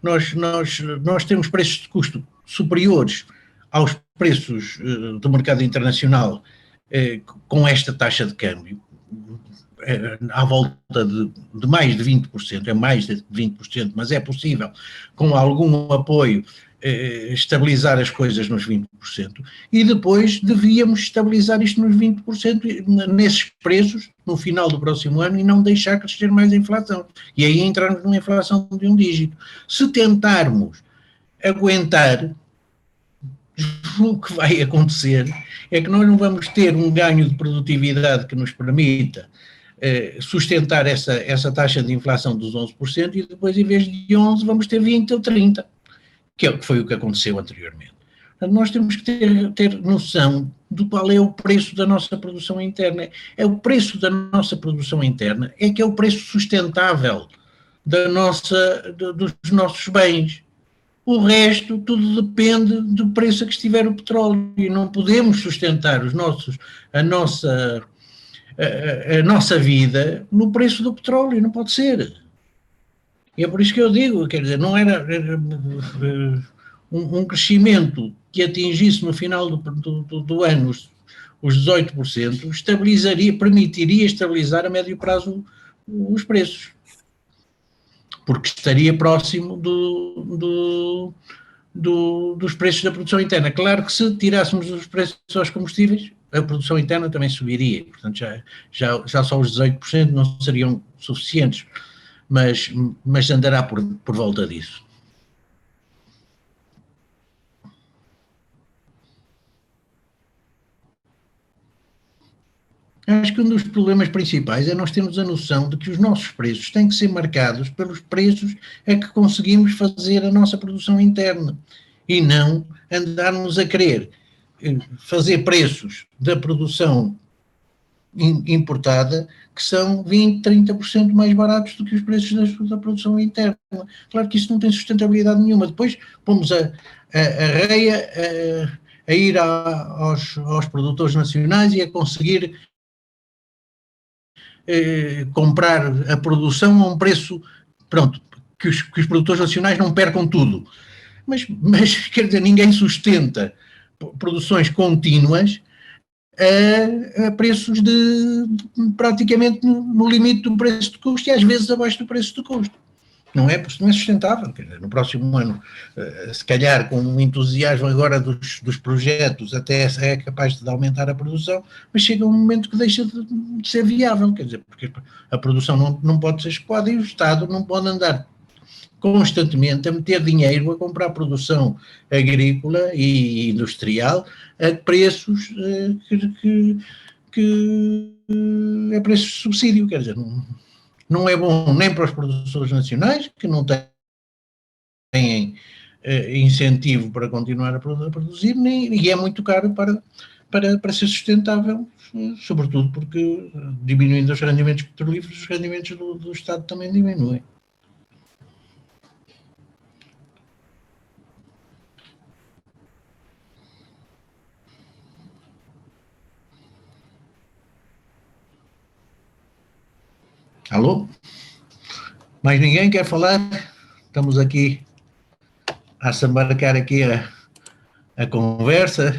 nós temos preços de custo superiores aos preços do mercado internacional com esta taxa de câmbio, à volta de mais de 20%, é mais de 20%, mas é possível, com algum apoio, estabilizar as coisas nos 20%, e depois devíamos estabilizar isto nos 20%, nesses preços, no final do próximo ano, e não deixar crescer mais a inflação. E aí entrarmos numa inflação de um dígito. Se tentarmos aguentar, o que vai acontecer é que nós não vamos ter um ganho de produtividade que nos permita sustentar essa taxa de inflação dos 11% e depois, em vez de 11, vamos ter 20 ou 30, que é o que foi o que aconteceu anteriormente. Portanto, nós temos que ter noção do qual é o preço da nossa produção interna. É o preço da nossa produção interna, é que é o preço sustentável dos nossos bens. O resto, tudo depende do preço a que estiver o petróleo. E não podemos sustentar a nossa vida no preço do petróleo, não pode ser. E é por isso que eu digo, quer dizer, não era um crescimento que atingisse no final do ano os 18%, permitiria estabilizar a médio prazo os preços, porque estaria próximo dos preços da produção interna. Claro que se tirássemos os preços aos combustíveis, a produção interna também subiria, portanto já só os 18% não seriam suficientes, mas andará por volta disso. Acho que um dos problemas principais é nós termos a noção de que os nossos preços têm que ser marcados pelos preços a que conseguimos fazer a nossa produção interna e não andarmos a querer fazer preços da produção importada que são 20%, 30% mais baratos do que os preços da produção interna. Claro que isso não tem sustentabilidade nenhuma. Depois pomos a reia a ir aos produtores nacionais e a conseguir comprar a produção a um preço, pronto, que os produtores nacionais não percam tudo. Mas quer dizer, ninguém sustenta produções contínuas a preços praticamente no limite do preço de custo e às vezes abaixo do preço de custo. Não é sustentável. Quer dizer, no próximo ano, se calhar com o entusiasmo agora dos projetos, até é capaz de aumentar a produção, mas chega um momento que deixa de ser viável, quer dizer, porque a produção não pode ser escoada e o Estado não pode andar constantemente a meter dinheiro a comprar produção agrícola e industrial a preços a preços de subsídio, quer dizer, não é bom nem para os produtores nacionais, que não têm incentivo para continuar a produzir, e é muito caro para ser sustentável, sobretudo porque diminuindo os rendimentos petrolíferos, os rendimentos do Estado também diminuem. Alô? Mais ninguém quer falar? Estamos aqui a sambarcar aqui a conversa.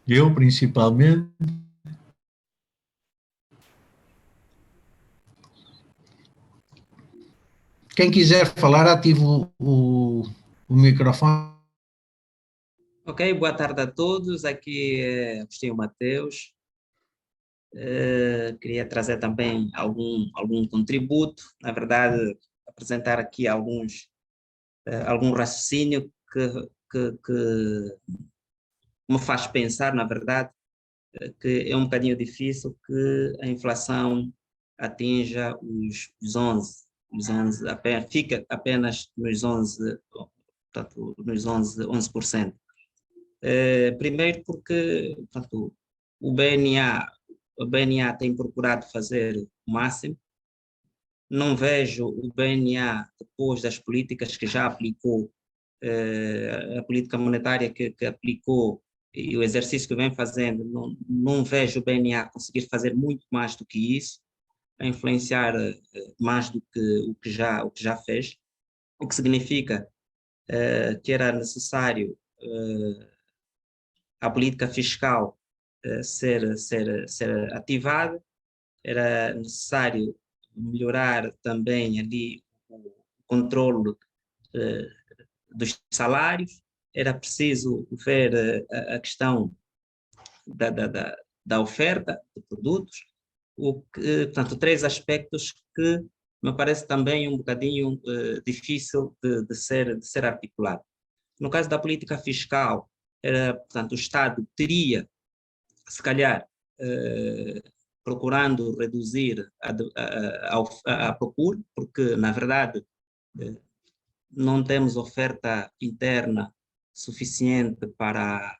Eu, principalmente. Quem quiser falar, ative o microfone. Ok, boa tarde a todos. Aqui é Agostinho Mateus. Queria trazer também algum contributo, na verdade, apresentar aqui algum raciocínio que me faz pensar, na verdade, que é um bocadinho difícil que a inflação atinja os 11, fica apenas nos 11, portanto, nos 11%. Primeiro porque, portanto, o BNA tem procurado fazer o máximo. Não vejo o BNA, depois das políticas que já aplicou, a política monetária que aplicou e o exercício que vem fazendo, não vejo o BNA conseguir fazer muito mais do que isso, a influenciar mais do que o que já fez, o que significa que era necessário a política fiscal ser ativada, era necessário melhorar também ali o controle dos salários, era preciso ver a questão da oferta de produtos, portanto, três aspectos que me parece também um bocadinho difícil de ser articulado. No caso da política fiscal, portanto, o Estado teria, se calhar, procurando reduzir a procura, porque, na verdade, não temos oferta interna suficiente para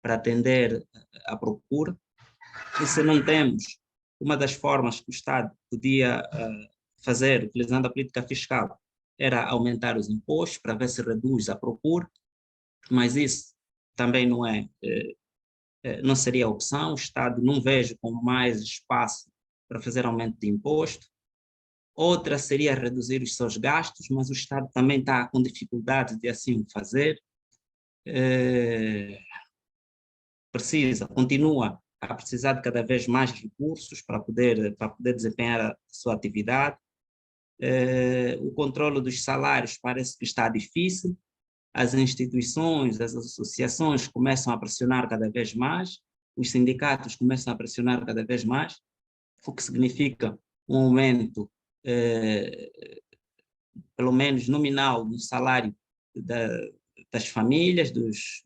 atender a procura. E se não temos, uma das formas que o Estado podia fazer, utilizando a política fiscal, era aumentar os impostos para ver se reduz a procura, mas isso também não seria opção. O Estado não vejo com mais espaço para fazer aumento de imposto. Outra seria reduzir os seus gastos, mas o Estado também está com dificuldade de assim fazer. Continua a precisar de cada vez mais recursos para poder desempenhar a sua atividade. O controle dos salários parece que está difícil. As instituições, as associações começam a pressionar cada vez mais, os sindicatos começam a pressionar cada vez mais, o que significa um aumento, pelo menos nominal, do salário das famílias,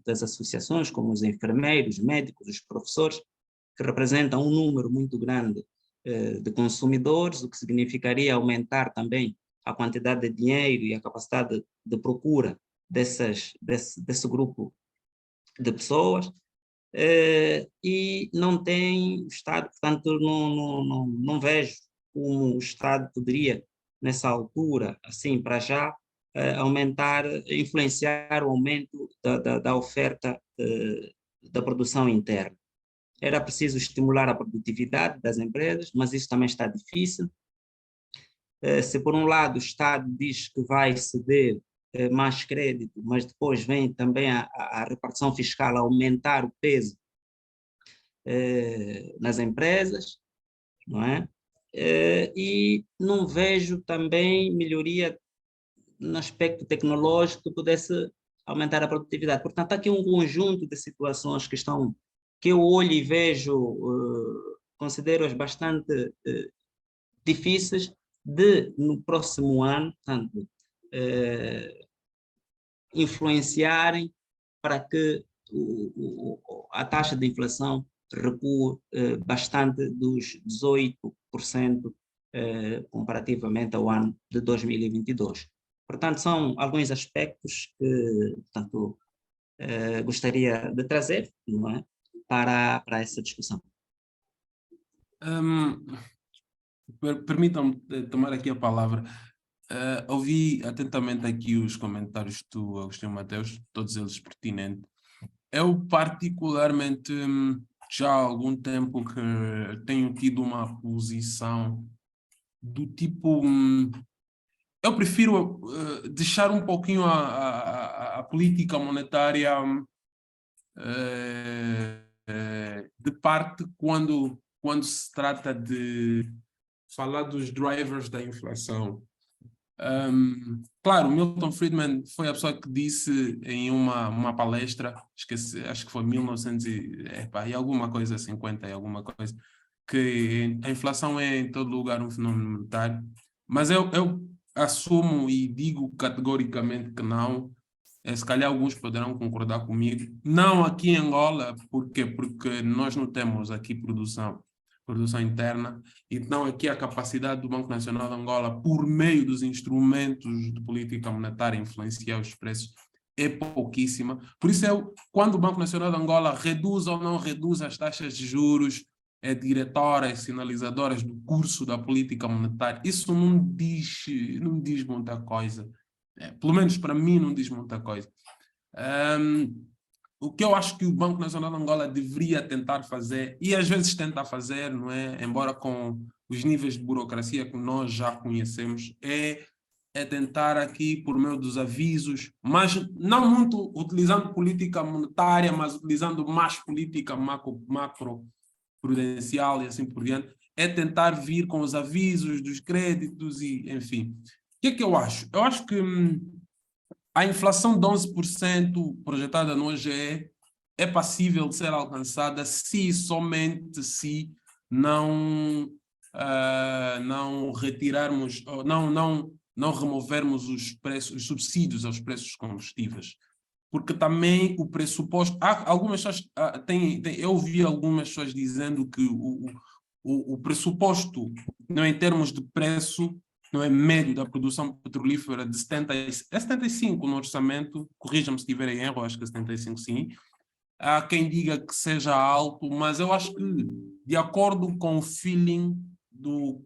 das associações, como os enfermeiros, médicos, os professores, que representam um número muito grande de consumidores, o que significaria aumentar também a quantidade de dinheiro e a capacidade de procura desse grupo de pessoas, e não tem o Estado, portanto, não vejo como o Estado poderia, nessa altura, assim, para já, influenciar o aumento da oferta da produção interna. Era preciso estimular a produtividade das empresas, mas isso também está difícil. Se por um lado o Estado diz que vai ceder mais crédito, mas depois vem também a repartição fiscal a aumentar o peso nas empresas, não é? E não vejo também melhoria no aspecto tecnológico que pudesse aumentar a produtividade. Portanto, há aqui um conjunto de situações que eu olho e vejo, considero-as bastante difíceis de, no próximo ano, portanto, influenciarem para que a taxa de inflação recue bastante dos 18% comparativamente ao ano de 2022. Portanto, são alguns aspectos que, portanto, gostaria de trazer, não é, para essa discussão. Permitam-me tomar aqui a palavra. Ouvi atentamente aqui os comentários do Agostinho Mateus, todos eles pertinentes. Eu particularmente já há algum tempo que tenho tido uma posição do tipo, eu prefiro deixar um pouquinho a política monetária de parte quando se trata de falar dos drivers da inflação. Claro, Milton Friedman foi a pessoa que disse em uma palestra, esqueci, acho que foi 1900 e alguma coisa, 50 e alguma coisa, que a inflação é em todo lugar um fenômeno monetário, mas eu assumo e digo categoricamente que não. Se calhar alguns poderão concordar comigo. Não aqui em Angola, por quê? Porque nós não temos aqui produção interna. Então, aqui a capacidade do Banco Nacional de Angola, por meio dos instrumentos de política monetária, influenciar os preços é pouquíssima. Por isso, quando o Banco Nacional de Angola reduz ou não reduz as taxas de juros, diretoras, sinalizadoras do curso da política monetária, isso não diz muita coisa. Pelo menos para mim não diz muita coisa. O que eu acho que o Banco Nacional de Angola deveria tentar fazer, e às vezes tenta fazer, não é? Embora com os níveis de burocracia que nós já conhecemos, é tentar aqui, por meio dos avisos, mas não muito utilizando política monetária, mas utilizando mais política macro-prudencial e assim por diante, é tentar vir com os avisos dos créditos e, enfim. O que é que eu acho? Eu acho que a inflação de 11% projetada no OGE é passível de ser alcançada se somente se não retirarmos, não removermos os subsídios aos preços dos combustíveis. Porque também o pressuposto... algumas pessoas eu ouvi algumas pessoas dizendo que o pressuposto, não, em termos de preço, não é médio da produção petrolífera de 75 no orçamento, corrijam-me se estiver em erro, acho que é 75 sim. Há quem diga que seja alto, mas eu acho que, de acordo com o feeling do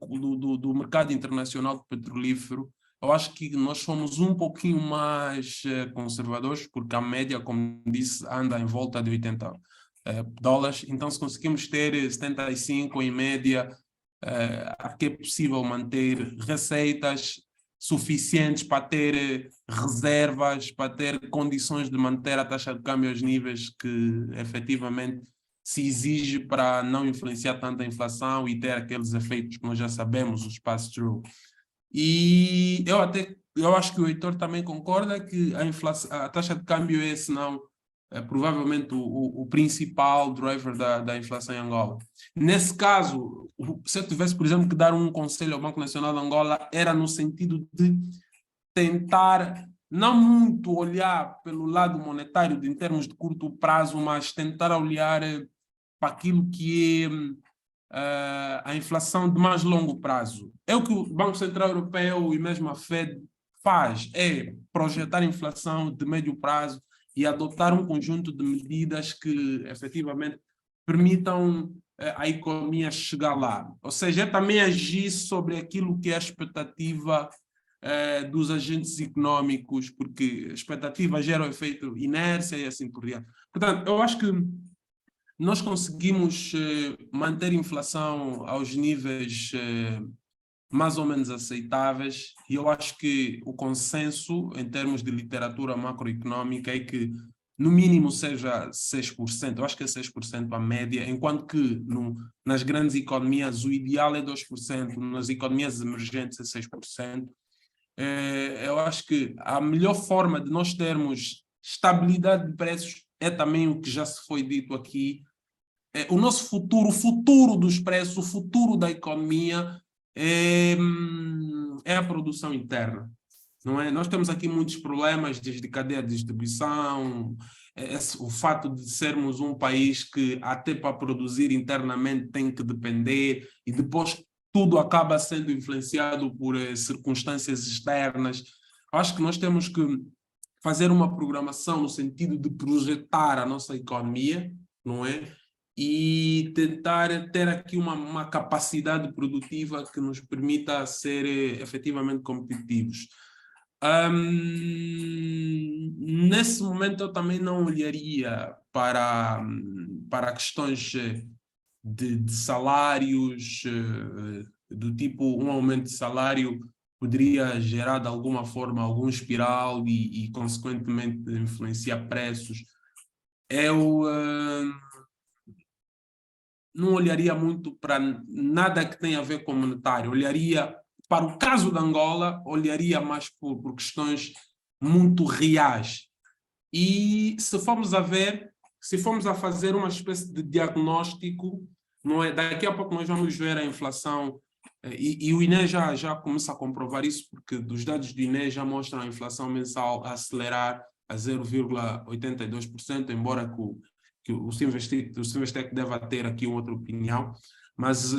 mercado internacional petrolífero, eu acho que nós somos um pouquinho mais conservadores, porque a média, como disse, anda em volta de 80 dólares. Então, se conseguimos ter 75 em média, acho que é possível manter receitas suficientes para ter reservas, para ter condições de manter a taxa de câmbio aos níveis que efetivamente se exige para não influenciar tanto a inflação e ter aqueles efeitos que nós já sabemos, os pass-through. E eu acho que o Heitor também concorda que a taxa de câmbio é, se não, provavelmente o principal driver da inflação em Angola. Nesse caso, se eu tivesse, por exemplo, que dar um conselho ao Banco Nacional de Angola, era no sentido de tentar não muito olhar pelo lado monetário em termos de curto prazo, mas tentar olhar para aquilo que é a inflação de mais longo prazo. É o que o Banco Central Europeu e mesmo a Fed faz, é projetar a inflação de médio prazo e adotar um conjunto de medidas que efetivamente permitam a economia chegar lá. Ou seja, é também agir sobre aquilo que é a expectativa dos agentes econômicos, porque a expectativa gera o efeito inércia e assim por diante. Portanto, eu acho que nós conseguimos manter a inflação aos níveis mais ou menos aceitáveis, e eu acho que o consenso em termos de literatura macroeconómica é que no mínimo seja 6%, eu acho que é 6% a média, enquanto que nas grandes economias o ideal é 2%, nas economias emergentes é 6%. Eu acho que a melhor forma de nós termos estabilidade de preços é também o que já se foi dito aqui. O nosso futuro, o futuro dos preços, o futuro da economia é a produção interna. Não é? Nós temos aqui muitos problemas desde cadeia de distribuição, o fato de sermos um país que até para produzir internamente tem que depender e depois tudo acaba sendo influenciado por circunstâncias externas. Acho que nós temos que fazer uma programação no sentido de projetar a nossa economia, não é? E tentar ter aqui uma capacidade produtiva que nos permita ser efetivamente competitivos. Nesse momento eu também não olharia para questões de salários, do tipo um aumento de salário poderia gerar de alguma forma algum espiral e consequentemente influenciar preços. Eu não olharia muito para nada que tenha a ver com monetário, olharia para o caso da Angola, olharia mais por questões muito reais. E se formos a ver, se formos a fazer uma espécie de diagnóstico, não é? Daqui a pouco nós vamos ver a inflação, e o INE já começa a comprovar isso, porque dos dados do INE já mostram a inflação mensal a acelerar a 0,82%, embora que o Sinvestec deva ter aqui outra opinião, mas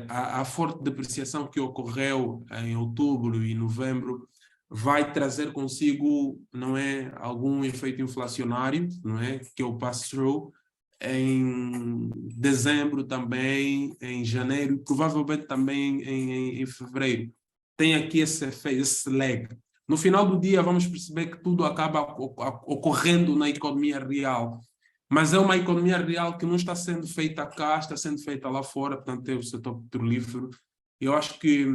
a forte depreciação que ocorreu em outubro e novembro vai trazer consigo, não é, algum efeito inflacionário, não é, que é o pass-through, em dezembro também, em janeiro, provavelmente também em fevereiro. Tem aqui esse efeito, esse lag. No final do dia vamos perceber que tudo acaba ocorrendo na economia real, mas é uma economia real que não está sendo feita cá, está sendo feita lá fora, portanto é o setor petrolífero. Eu acho que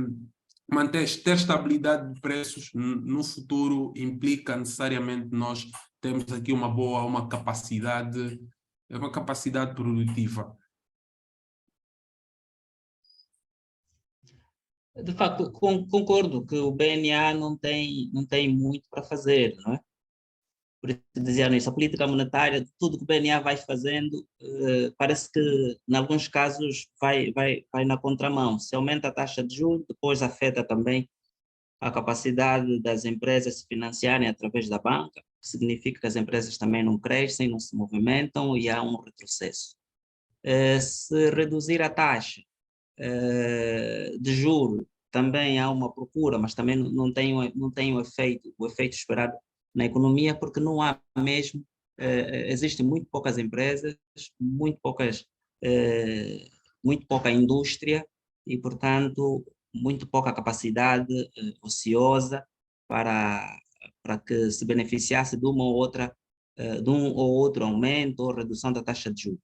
ter estabilidade de preços no futuro implica necessariamente nós termos aqui uma capacidade produtiva. De facto, concordo que o BNA não tem muito para fazer, não é? Por isso dizia nisso, a política monetária, tudo que o BNA vai fazendo, parece que, em alguns casos, vai na contramão. Se aumenta a taxa de juros, depois afeta também a capacidade das empresas se financiarem através da banca, que significa que as empresas também não crescem, não se movimentam e há um retrocesso. Se reduzir a taxa de juro, também há uma procura, mas também não tem o efeito esperado na economia, porque não há mesmo, existem muito poucas empresas, muito pouca indústria e, portanto, muito pouca capacidade ociosa para que se beneficiasse de uma ou outra, de um ou outro aumento ou redução da taxa de juros.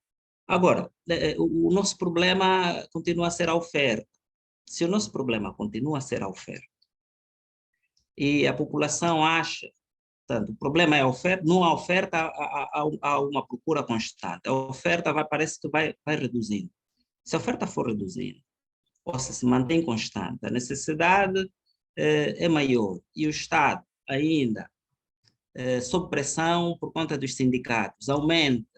Agora, o nosso problema continua a ser a oferta. Se o nosso problema continua a ser a oferta e a população acha, portanto, o problema é a oferta, não há oferta, há uma procura constante. A oferta parece que vai reduzindo. Se a oferta for reduzindo, ou se mantém constante, a necessidade é maior e o Estado ainda, sob pressão por conta dos sindicatos, aumenta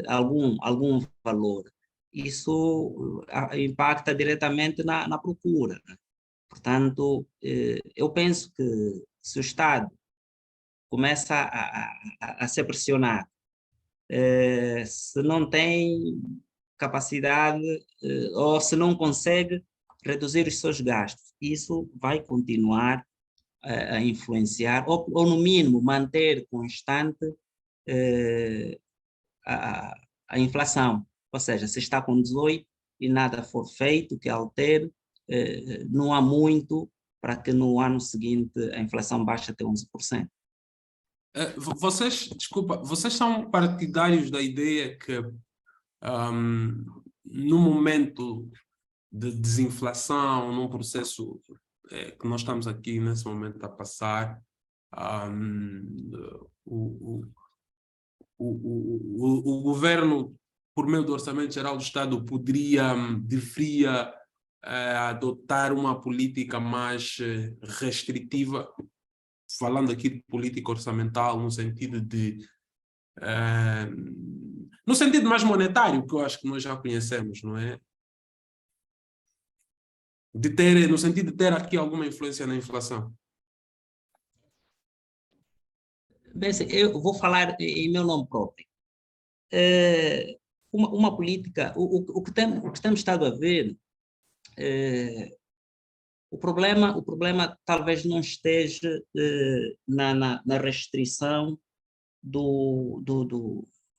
algum valor, isso impacta diretamente na procura, né? Portanto, eu penso que se o Estado começa a ser pressionado, se não tem capacidade ou se não consegue reduzir os seus gastos, isso vai continuar a influenciar, ou no mínimo manter constante a inflação. Ou seja, se está com 18 e nada for feito que altere, não há muito para que no ano seguinte a inflação baixe até 11%. Vocês são partidários da ideia que no momento de desinflação, num processo que nós estamos aqui nesse momento a passar, o governo, por meio do Orçamento Geral do Estado, deveria adotar uma política mais restritiva, falando aqui de política orçamental, no sentido no sentido mais monetário, que eu acho que nós já conhecemos, não é? No sentido de ter aqui alguma influência na inflação. Bem, eu vou falar em meu nome próprio. Uma política, o que temos estado a ver, o problema talvez não esteja na restrição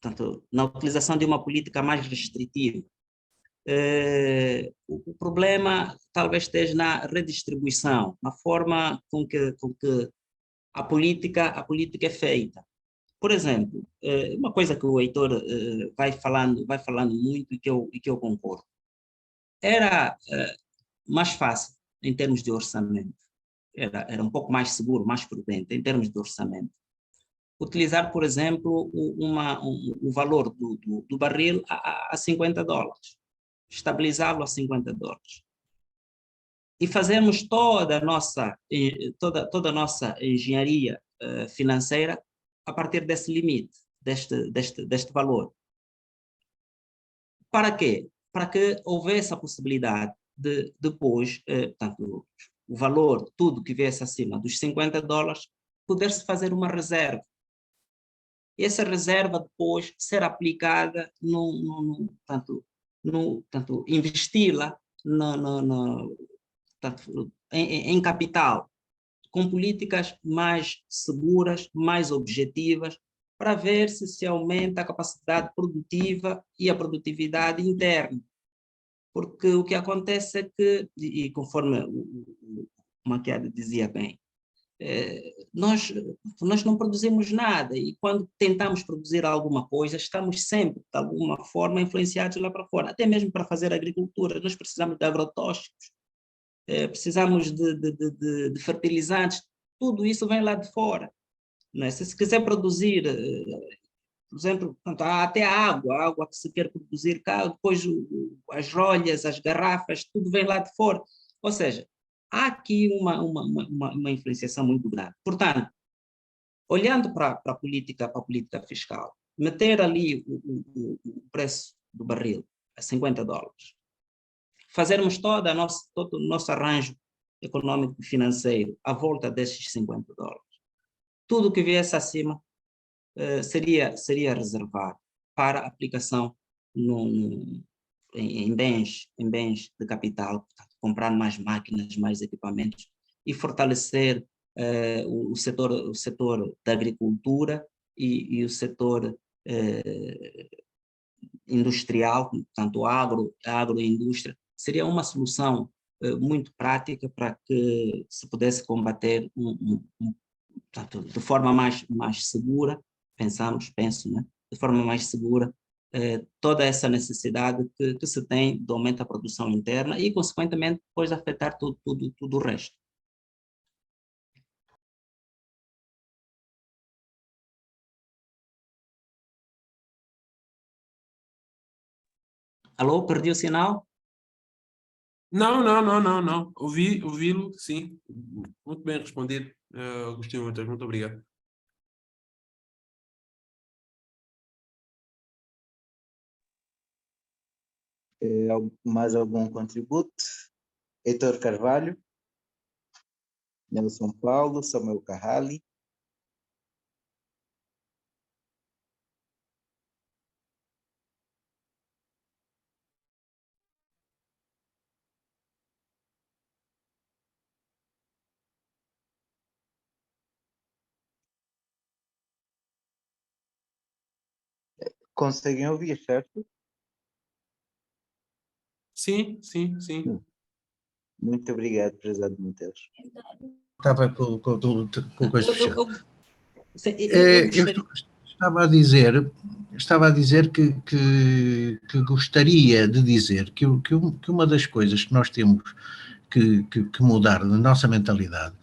portanto, na utilização de uma política mais restritiva. O problema talvez esteja na redistribuição, na forma com que a política é feita. Por exemplo, uma coisa que o Heitor vai falando muito e que eu concordo. Era mais fácil em termos de orçamento, era um pouco mais seguro, mais prudente em termos de orçamento. Utilizar, por exemplo, o valor do barril a $50, estabilizá-lo a $50. E fazermos toda a nossa engenharia financeira a partir desse limite, deste valor. Para quê? Para que houvesse a possibilidade de depois, portanto, o valor, tudo que viesse acima dos $50, poder-se fazer uma reserva. E essa reserva depois ser aplicada, portanto, investi-la em capital, com políticas mais seguras, mais objetivas, para ver se aumenta a capacidade produtiva e a produtividade interna. Porque o que acontece é que, e conforme o Macchiari dizia bem, nós não produzimos nada, e quando tentamos produzir alguma coisa, estamos sempre, de alguma forma, influenciados lá para fora. Até mesmo para fazer agricultura, nós precisamos de agrotóxicos, precisamos de fertilizantes, tudo isso vem lá de fora. Não é? Se quiser produzir, por exemplo, há até a água que se quer produzir cá, depois as rolhas, as garrafas, tudo vem lá de fora. Ou seja, há aqui uma influenciação muito grande. Portanto, olhando para a política fiscal, meter ali o preço do barril a $50, fazermos todo o nosso arranjo econômico e financeiro à volta desses $50. Tudo que viesse acima seria reservado para aplicação em bens de capital, portanto, comprar mais máquinas, mais equipamentos e fortalecer o setor da agricultura e o setor industrial, portanto, a agroindústria. Seria uma solução muito prática para que se pudesse combater portanto, de forma mais segura, penso, né? De forma mais segura, toda essa necessidade que se tem de aumento da produção interna e, consequentemente, depois afetar tudo o resto. Alô, perdi o sinal? Não. Ouvi-lo, sim. Muito bem respondido, Agostinho Matheus. Muito obrigado. Mais algum contributo? Heitor Carvalho, Nelson Paulo, Samuel Carrali. Conseguem ouvir, certo? Sim. Muito obrigado, prezado Mateus. Estava com o coisa fechada. Eu Estava a dizer que gostaria de dizer que uma das coisas que nós temos que mudar na nossa mentalidade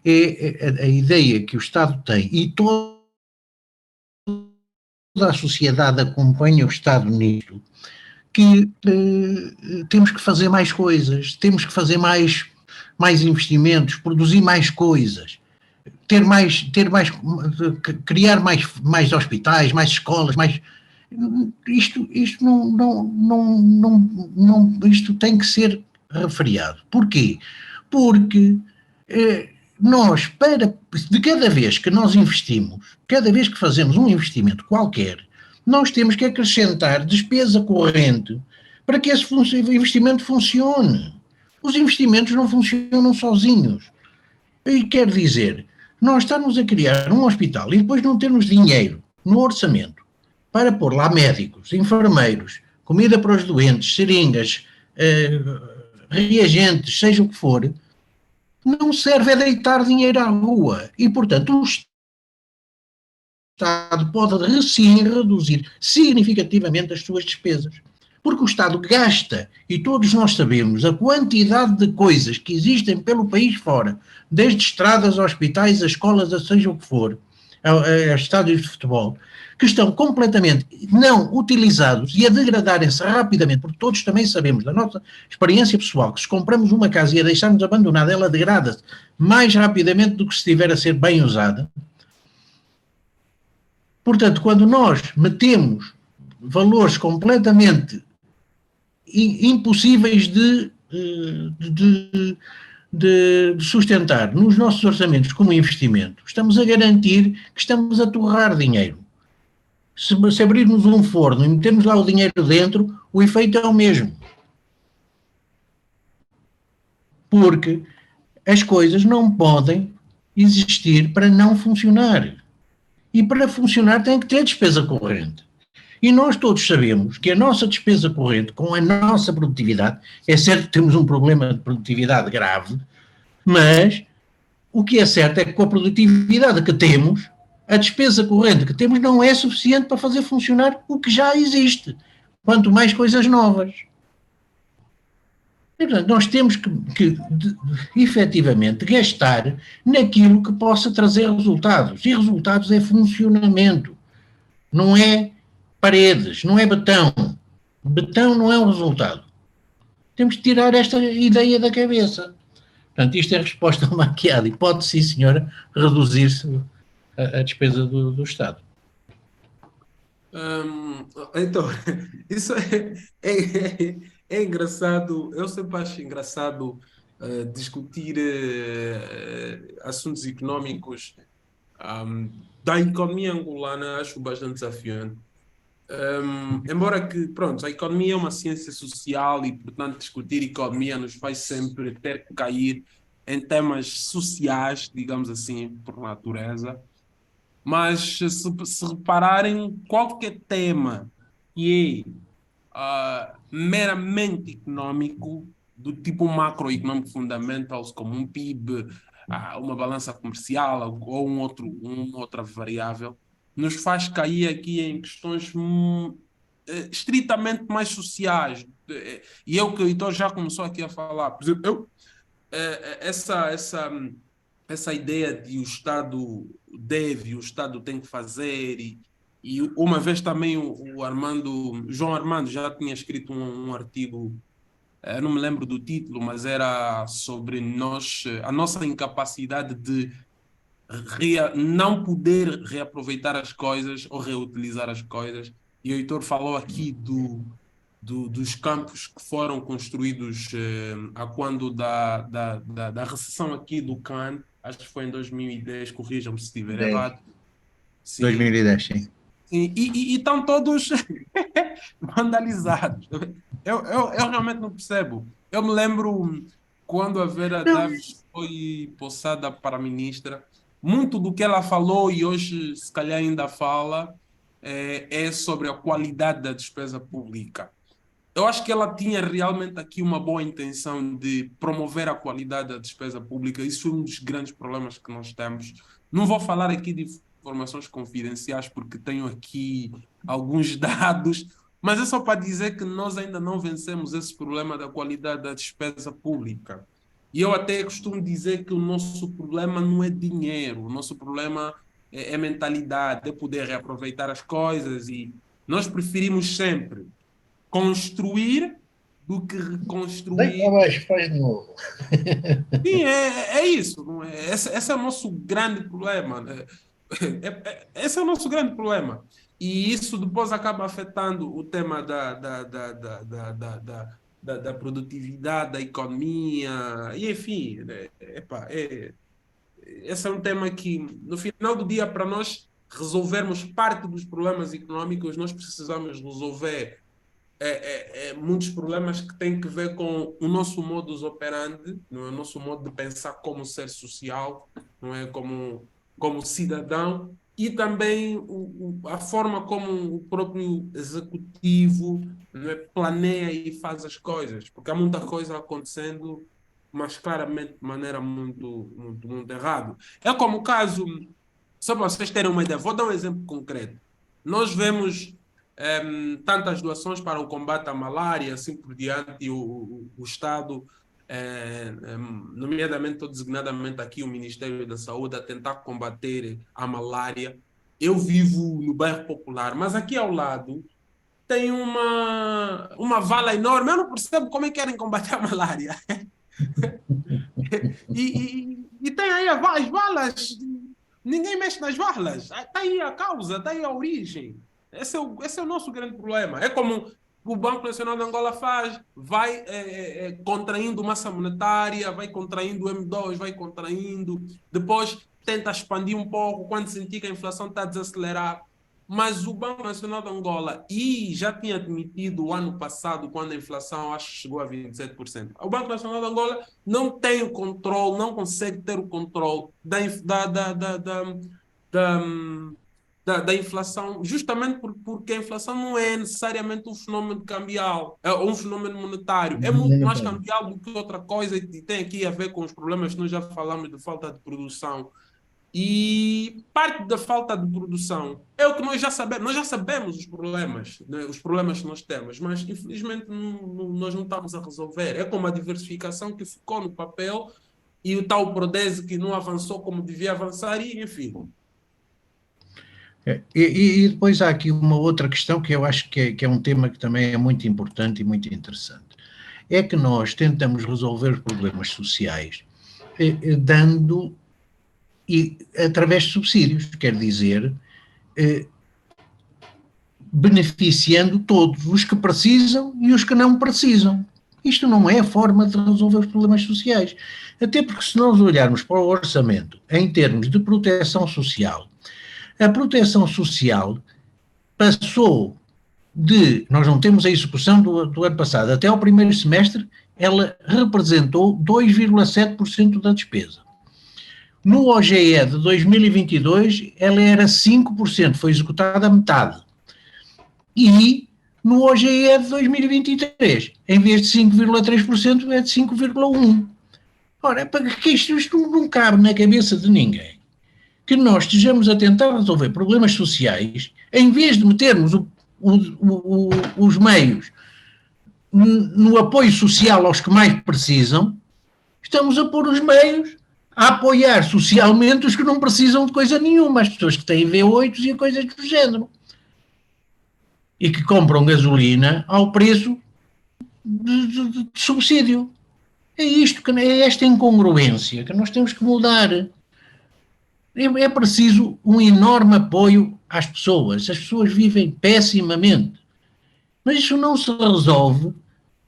é a ideia que o Estado tem, e toda a sociedade acompanha o Estado nisto, que temos que fazer mais coisas, temos que fazer mais investimentos, produzir mais coisas, criar mais hospitais, mais escolas, isto isto tem que ser referiado. Porquê? Porque nós, de cada vez que nós investimos, cada vez que fazemos um investimento qualquer, nós temos que acrescentar despesa corrente para que esse investimento funcione. Os investimentos não funcionam sozinhos. E quer dizer, nós estamos a criar um hospital e depois não termos dinheiro no orçamento para pôr lá médicos, enfermeiros, comida para os doentes, seringas, reagentes, seja o que for, não serve a deitar dinheiro à rua. E, portanto, Estado pode sim reduzir significativamente as suas despesas. Porque o Estado gasta, e todos nós sabemos, a quantidade de coisas que existem pelo país fora, desde estradas, hospitais, a escolas, a seja o que for, a estádios de futebol, que estão completamente não utilizados e a degradarem-se rapidamente, porque todos também sabemos, da nossa experiência pessoal, que se compramos uma casa e a deixarmos abandonada, ela degrada-se mais rapidamente do que se estiver a ser bem usada. Portanto, quando nós metemos valores completamente impossíveis de sustentar nos nossos orçamentos como investimento, estamos a garantir que estamos a torrar dinheiro. Se abrirmos um forno e metermos lá o dinheiro dentro, o efeito é o mesmo. Porque as coisas não podem existir para não funcionar. E para funcionar tem que ter despesa corrente. E nós todos sabemos que a nossa despesa corrente, com a nossa produtividade, é certo que temos um problema de produtividade grave, mas o que é certo é que com a produtividade que temos, a despesa corrente que temos não é suficiente para fazer funcionar o que já existe, quanto mais coisas novas. E, portanto, nós temos que efetivamente gastar naquilo que possa trazer resultados. E resultados é funcionamento, não é paredes, não é betão. Betão não é um resultado. Temos que tirar esta ideia da cabeça. Portanto, isto é a resposta ao Macchiari. Pode, sim, senhora, reduzir-se a despesa do Estado. Então, isso é engraçado. Eu sempre acho engraçado discutir assuntos econômicos da economia angolana, acho bastante desafiante. Embora que, pronto, a economia é uma ciência social e, portanto, discutir economia nos faz sempre ter que cair em temas sociais, digamos assim, por natureza. Mas se repararem, qualquer tema que é meramente econômico, do tipo macroeconomic fundamentals, como um PIB, uma balança comercial ou uma outra variável, nos faz cair aqui em questões estritamente mais sociais. E é o que o Heitor já começou aqui a falar. Por exemplo, essa ideia de o Estado deve, o Estado tem que fazer, e uma vez também João Armando já tinha escrito um artigo, não me lembro do título, mas era sobre a nossa incapacidade de não poder reaproveitar as coisas ou reutilizar as coisas. E o Heitor falou aqui dos campos que foram construídos a quando da recessão aqui do CAN, acho que foi em 2010, corrijam-me se estiver errado. Sim. 2010, sim. E estão todos vandalizados. Eu realmente não percebo. Eu me lembro quando a Vera Davis foi possada para ministra, muito do que ela falou e hoje se calhar ainda fala é sobre a qualidade da despesa pública. Eu acho que ela tinha realmente aqui uma boa intenção de promover a qualidade da despesa pública. Isso é um dos grandes problemas que nós temos. Não vou falar aqui de informações confidenciais, porque tenho aqui alguns dados, mas é só para dizer que nós ainda não vencemos esse problema da qualidade da despesa pública. E eu até costumo dizer que o nosso problema não é dinheiro, o nosso problema é mentalidade, é poder reaproveitar as coisas, e nós preferimos sempre construir do que reconstruir. Vem abaixo, faz de novo. Sim, é isso. Não é? Esse é o nosso grande problema. Esse é o nosso grande problema. E isso depois acaba afetando o tema da produtividade, da economia, e enfim, esse é um tema que, no final do dia, para nós resolvermos parte dos problemas econômicos, nós precisamos resolver muitos problemas que têm que ver com o nosso modus operandi, não é? O nosso modo de pensar como ser social, não é? Como cidadão, e também a forma como o próprio executivo, não é? Planeia e faz as coisas, porque há muita coisa acontecendo, mas claramente de maneira muito, muito, muito errada. É como o caso Só para vocês terem uma ideia, vou dar um exemplo concreto. Nós vemos tantas doações para o combate à malária, assim por diante, e o Estado, nomeadamente ou designadamente aqui o Ministério da Saúde, a tentar combater a malária. Eu vivo no bairro Popular, mas aqui ao lado tem uma vala enorme. Eu não percebo como é que querem combater a malária. E tem aí as valas, ninguém mexe nas valas. Está aí a causa, está aí a origem. Esse é o nosso grande problema. É como o Banco Nacional de Angola faz, vai contraindo massa monetária, vai contraindo o M2, vai contraindo, depois tenta expandir um pouco quando sentir que a inflação está a desacelerar. Mas o Banco Nacional de Angola, e já tinha admitido o ano passado, quando a inflação acho que chegou a 27%, o Banco Nacional de Angola não tem o controle, não consegue ter o controle da, da inflação, justamente porque a inflação não é necessariamente um fenômeno cambial, é um fenômeno monetário, é muito mais cambial do que outra coisa e tem aqui a ver com os problemas que nós já falamos de falta de produção. E parte da falta de produção é o que nós já sabemos os problemas, né? Os problemas que nós temos, mas infelizmente nós não estamos a resolver. É como a diversificação que ficou no papel e o tal Prodese que não avançou como devia avançar e enfim. E depois há aqui uma outra questão que eu acho que é um tema que também é muito importante e muito interessante. É que nós tentamos resolver problemas sociais dando e através de subsídios, quer dizer, beneficiando todos, os que precisam e os que não precisam. Isto não é a forma de resolver os problemas sociais. Até porque se nós olharmos para o orçamento em termos de proteção social, a proteção social passou nós não temos a execução do ano passado, até ao primeiro semestre, ela representou 2,7% da despesa. No OGE de 2022, ela era 5%, foi executada a metade. E no OGE de 2023, em vez de 5,3%, é de 5,1%. Ora, para que isto não cabe na cabeça de ninguém. Que nós estejamos a tentar resolver problemas sociais, em vez de metermos os meios no apoio social aos que mais precisam, estamos a pôr os meios a apoiar socialmente os que não precisam de coisa nenhuma, as pessoas que têm V8 e coisas do género. E que compram gasolina ao preço de subsídio. É isto, é esta incongruência que nós temos que mudar. É preciso um enorme apoio às pessoas. As pessoas vivem pessimamente. Mas isso não se resolve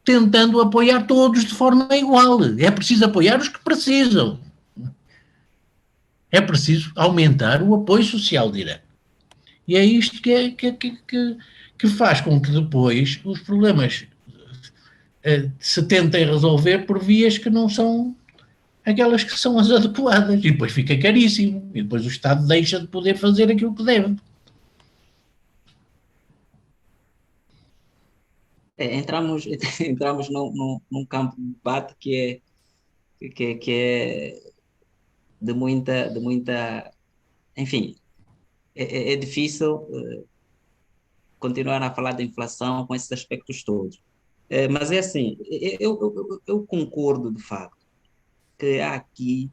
tentando apoiar todos de forma igual. É preciso apoiar os que precisam. É preciso aumentar o apoio social direto. E é isto que faz com que depois os problemas se tentem resolver por vias que não são aquelas que são as adequadas. E depois fica caríssimo. E depois o Estado deixa de poder fazer aquilo que deve. Entramos num campo de debate que é de muita, enfim, é difícil continuar a falar da inflação com esses aspectos todos. Mas é assim, eu concordo de facto que há aqui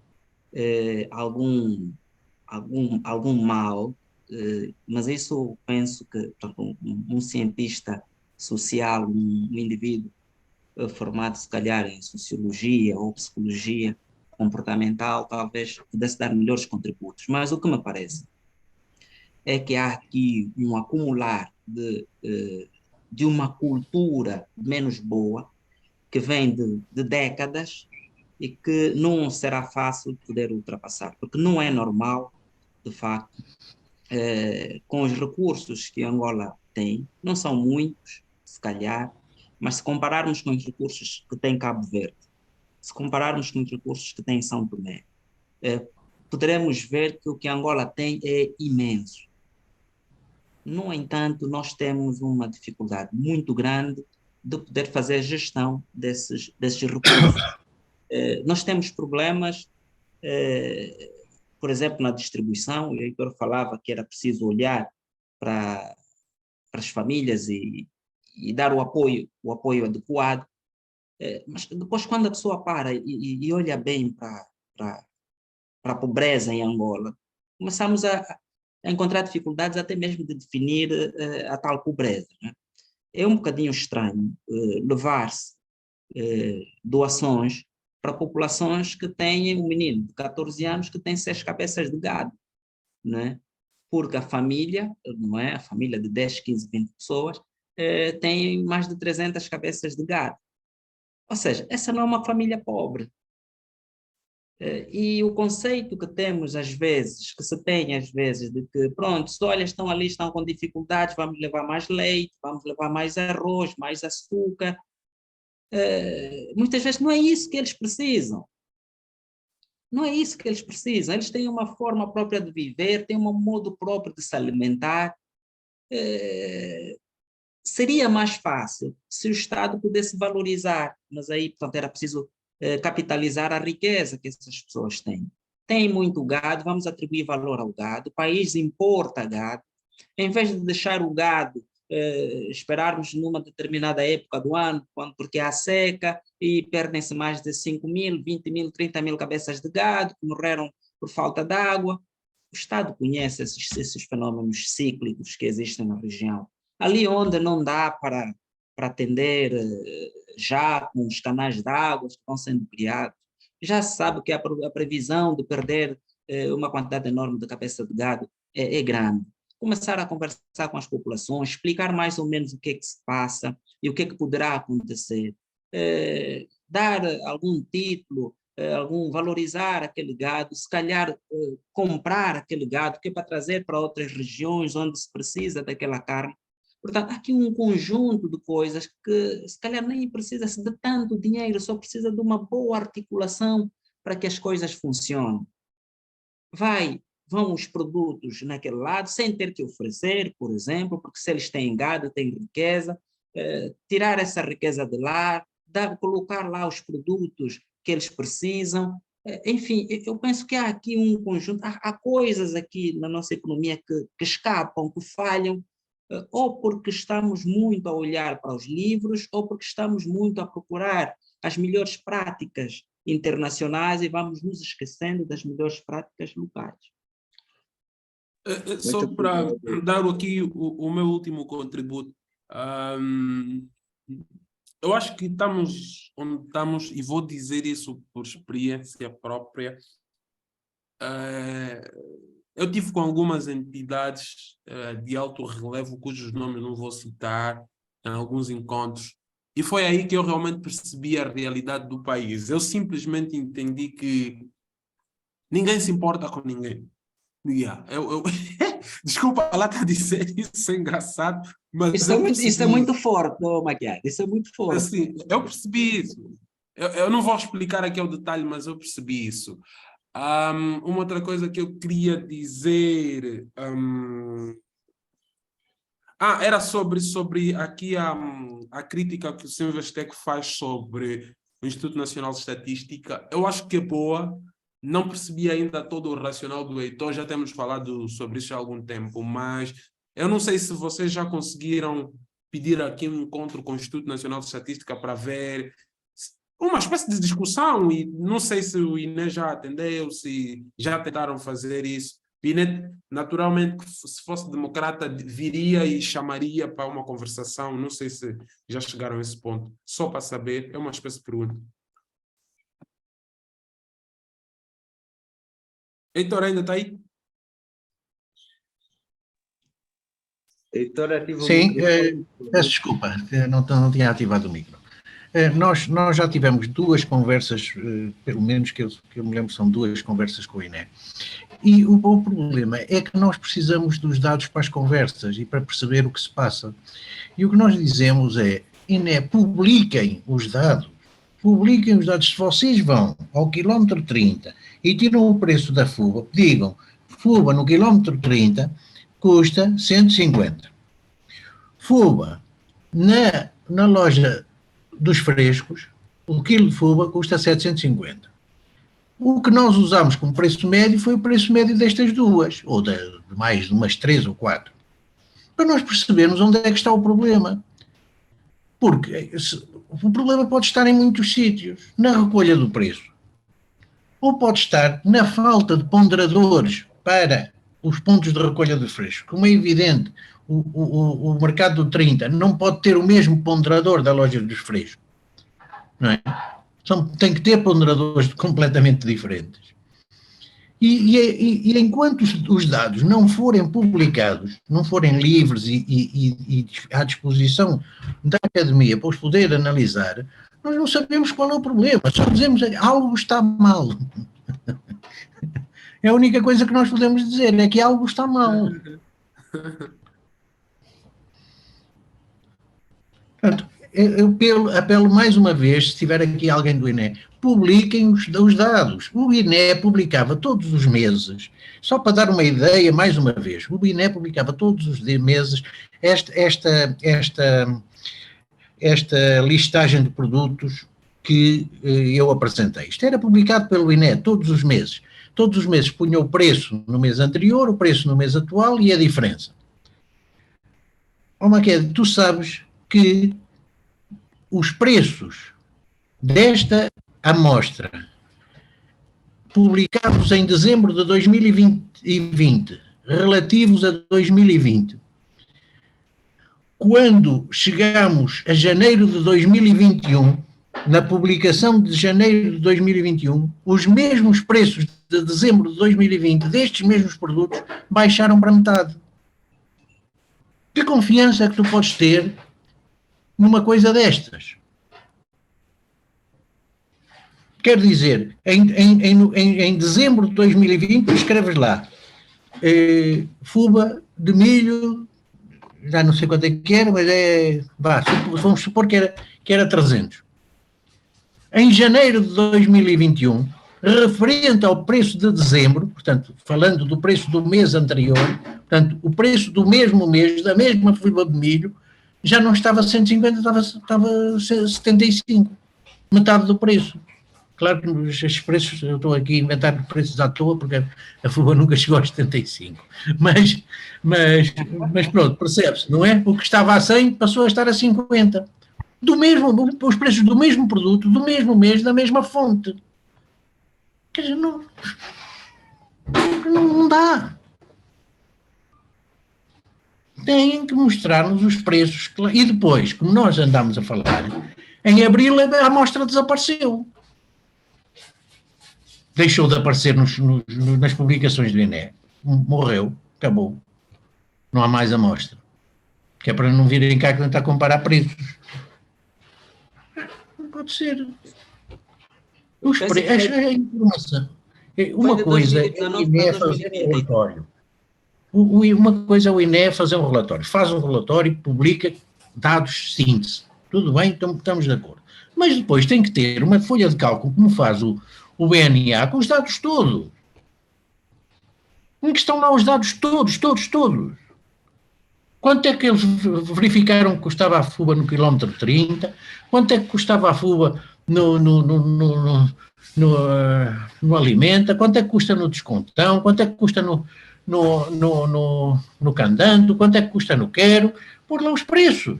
algum mal, mas isso penso que, portanto, um cientista social, um indivíduo formado se calhar em sociologia ou psicologia comportamental, talvez pudesse dar melhores contributos. Mas o que me parece é que há aqui um acumular de uma cultura menos boa que vem de décadas e que não será fácil poder ultrapassar, porque não é normal, de facto, com os recursos que Angola tem, não são muitos, se calhar, mas se compararmos com os recursos que tem Cabo Verde, se compararmos com os recursos que tem São Tomé, poderemos ver que o que Angola tem é imenso. No entanto, nós temos uma dificuldade muito grande de poder fazer a gestão desses recursos. Nós temos problemas por exemplo, na distribuição, o Heitor falava que era preciso olhar para as famílias e dar o apoio adequado. Mas depois, quando a pessoa para e olha bem para a pobreza em Angola, começamos a encontrar dificuldades até mesmo de definir a tal pobreza, né? É um bocadinho estranho levar-se doações para populações que têm um menino de 14 anos que tem 6 cabeças de gado, né? Porque a família, não é? A família de 10, 15, 20 pessoas tem mais de 300 cabeças de gado. Ou seja, essa não é uma família pobre. E o conceito que temos às vezes, que se tem às vezes, de que, pronto, se olha, estão ali, estão com dificuldades, vamos levar mais leite, vamos levar mais arroz, mais açúcar. Muitas vezes não é isso que eles precisam. Não é isso que eles precisam. Eles têm uma forma própria de viver, têm um modo próprio de se alimentar. Seria mais fácil se o Estado pudesse valorizar, mas aí, portanto, era preciso capitalizar a riqueza que essas pessoas têm. Tem muito gado, vamos atribuir valor ao gado, o país importa gado, em vez de deixar o gado, esperarmos numa determinada época do ano, porque há seca e perdem-se mais de 5 mil, 20 mil, 30 mil cabeças de gado que morreram por falta de água. O Estado conhece esses fenômenos cíclicos que existem na região. Ali onde não dá para atender já com os canais de água que estão sendo criados, já se sabe que a previsão de perder uma quantidade enorme de cabeça de gado é grande. Começar a conversar com as populações, explicar mais ou menos o que é que se passa e o que é que poderá acontecer, dar algum título, valorizar aquele gado, se calhar comprar aquele gado, que é para trazer para outras regiões onde se precisa daquela carne. Portanto, há aqui um conjunto de coisas que se calhar nem precisa-se de tanto dinheiro, só precisa de uma boa articulação para que as coisas funcionem. Vão os produtos naquele lado, sem ter que oferecer, por exemplo, porque se eles têm gado, têm riqueza, tirar essa riqueza de lá, colocar lá os produtos que eles precisam. Enfim, eu penso que há aqui um conjunto, há coisas aqui na nossa economia que escapam, que falham, ou porque estamos muito a olhar para os livros, ou porque estamos muito a procurar as melhores práticas internacionais e vamos nos esquecendo das melhores práticas locais. Só Muito para obrigado. dar aqui o meu último contributo, eu acho que estamos onde estamos, e vou dizer isso por experiência própria. Eu tive com algumas entidades de alto relevo, cujos nomes não vou citar, em alguns encontros, e foi aí que eu realmente percebi a realidade do país. Eu simplesmente entendi que ninguém se importa com ninguém. Yeah. Desculpa lá estar a dizer isso, é engraçado, mas Isso é muito forte, Maquiado, isso é muito forte. Assim, eu percebi isso. Eu não vou explicar aqui o detalhe, mas eu percebi isso. Uma outra coisa que eu queria dizer era sobre aqui a crítica que o Sr. Vestec faz sobre o Instituto Nacional de Estatística. Eu acho que é boa. Não percebi ainda todo o racional do Heitor, já temos falado sobre isso há algum tempo, mas eu não sei se vocês já conseguiram pedir aqui um encontro com o Instituto Nacional de Estatística para ver uma espécie de discussão, e não sei se o INE já atendeu, se já tentaram fazer isso. O INE, naturalmente, se fosse democrata, viria e chamaria para uma conversação. Não sei se já chegaram a esse ponto. Só para saber, é uma espécie de pergunta. Heitor, ainda está aí? Heitor, ativa o Sim, microfone. peço desculpa, não tinha ativado o micro. Nós já tivemos 2 conversas, pelo menos que eu me lembro, são 2 conversas com o INE. E o problema é que nós precisamos dos dados para as conversas e para perceber o que se passa. E o que nós dizemos é, INE, publiquem os dados. Publiquem os dados. Se vocês vão ao quilómetro 30 e tiram o preço da FUBA, digam, FUBA no quilómetro 30 custa 150. FUBA na loja dos frescos, o quilo de FUBA custa 750. O que nós usamos como preço médio foi o preço médio destas duas, ou de mais de umas 3 ou 4, para nós percebermos onde é que está o problema. Porque o problema pode estar em muitos sítios, na recolha do preço, ou pode estar na falta de ponderadores para os pontos de recolha do preço. Como é evidente, o mercado do 30 não pode ter o mesmo ponderador da loja dos frescos, não é? Tem que ter ponderadores completamente diferentes. E enquanto os dados não forem publicados, não forem livres e à disposição da academia para os poder analisar, nós não sabemos qual é o problema, só dizemos que algo está mal. É a única coisa que nós podemos dizer, é que algo está mal. Portanto, eu apelo mais uma vez, se tiver aqui alguém do INE, publiquem os dados. O INE publicava todos os meses, só para dar uma ideia, mais uma vez, o INE publicava todos os meses esta listagem de produtos que eu apresentei. Isto era publicado pelo INE todos os meses. Todos os meses punha o preço no mês anterior, o preço no mês atual e a diferença. Maquede, tu sabes que os preços desta amostra, publicados em dezembro de 2020, relativos a 2020, quando chegamos a janeiro de 2021, na publicação de janeiro de 2021, os mesmos preços de dezembro de 2020 destes mesmos produtos baixaram para metade. Que confiança é que tu podes ter numa coisa destas? Quer dizer, em dezembro de 2020, tu escreves lá, fuba de milho, já não sei quanto é que era, mas vamos supor que era 300. Em janeiro de 2021, referente ao preço de dezembro, portanto, falando do preço do mês anterior, portanto, o preço do mesmo mês, da mesma fuba de milho, já não estava 150, estava 75, metade do preço. Claro que os preços, eu estou aqui a inventar preços à toa, porque a fuba nunca chegou aos 75, mas pronto, percebe-se, não é? O que estava a 100 passou a estar a 50. Os preços do mesmo produto, do mesmo mês, da mesma fonte. Quer dizer, não dá. Têm que mostrar-nos os preços. E depois, como nós andámos a falar, em abril a amostra desapareceu. Deixou de aparecer nas publicações do INE. Morreu, acabou. Não há mais amostra. Que é para não virem cá tentar comparar preços. Não pode ser. A informação. Uma coisa é o INE fazer um relatório. Uma coisa é o INE fazer um relatório. Faz um relatório, publica dados síntese. Tudo bem, estamos de acordo. Mas depois tem que ter uma folha de cálculo, como faz o BNA, com os dados todos. Em que estão lá os dados todos. Quanto é que eles verificaram que custava a fuba no quilómetro 30? Quanto é que custava a fuba no Alimenta? Quanto é que custa no Descontão? Quanto é que custa no Candando? Quanto é que custa no Quero? Por lá os preços.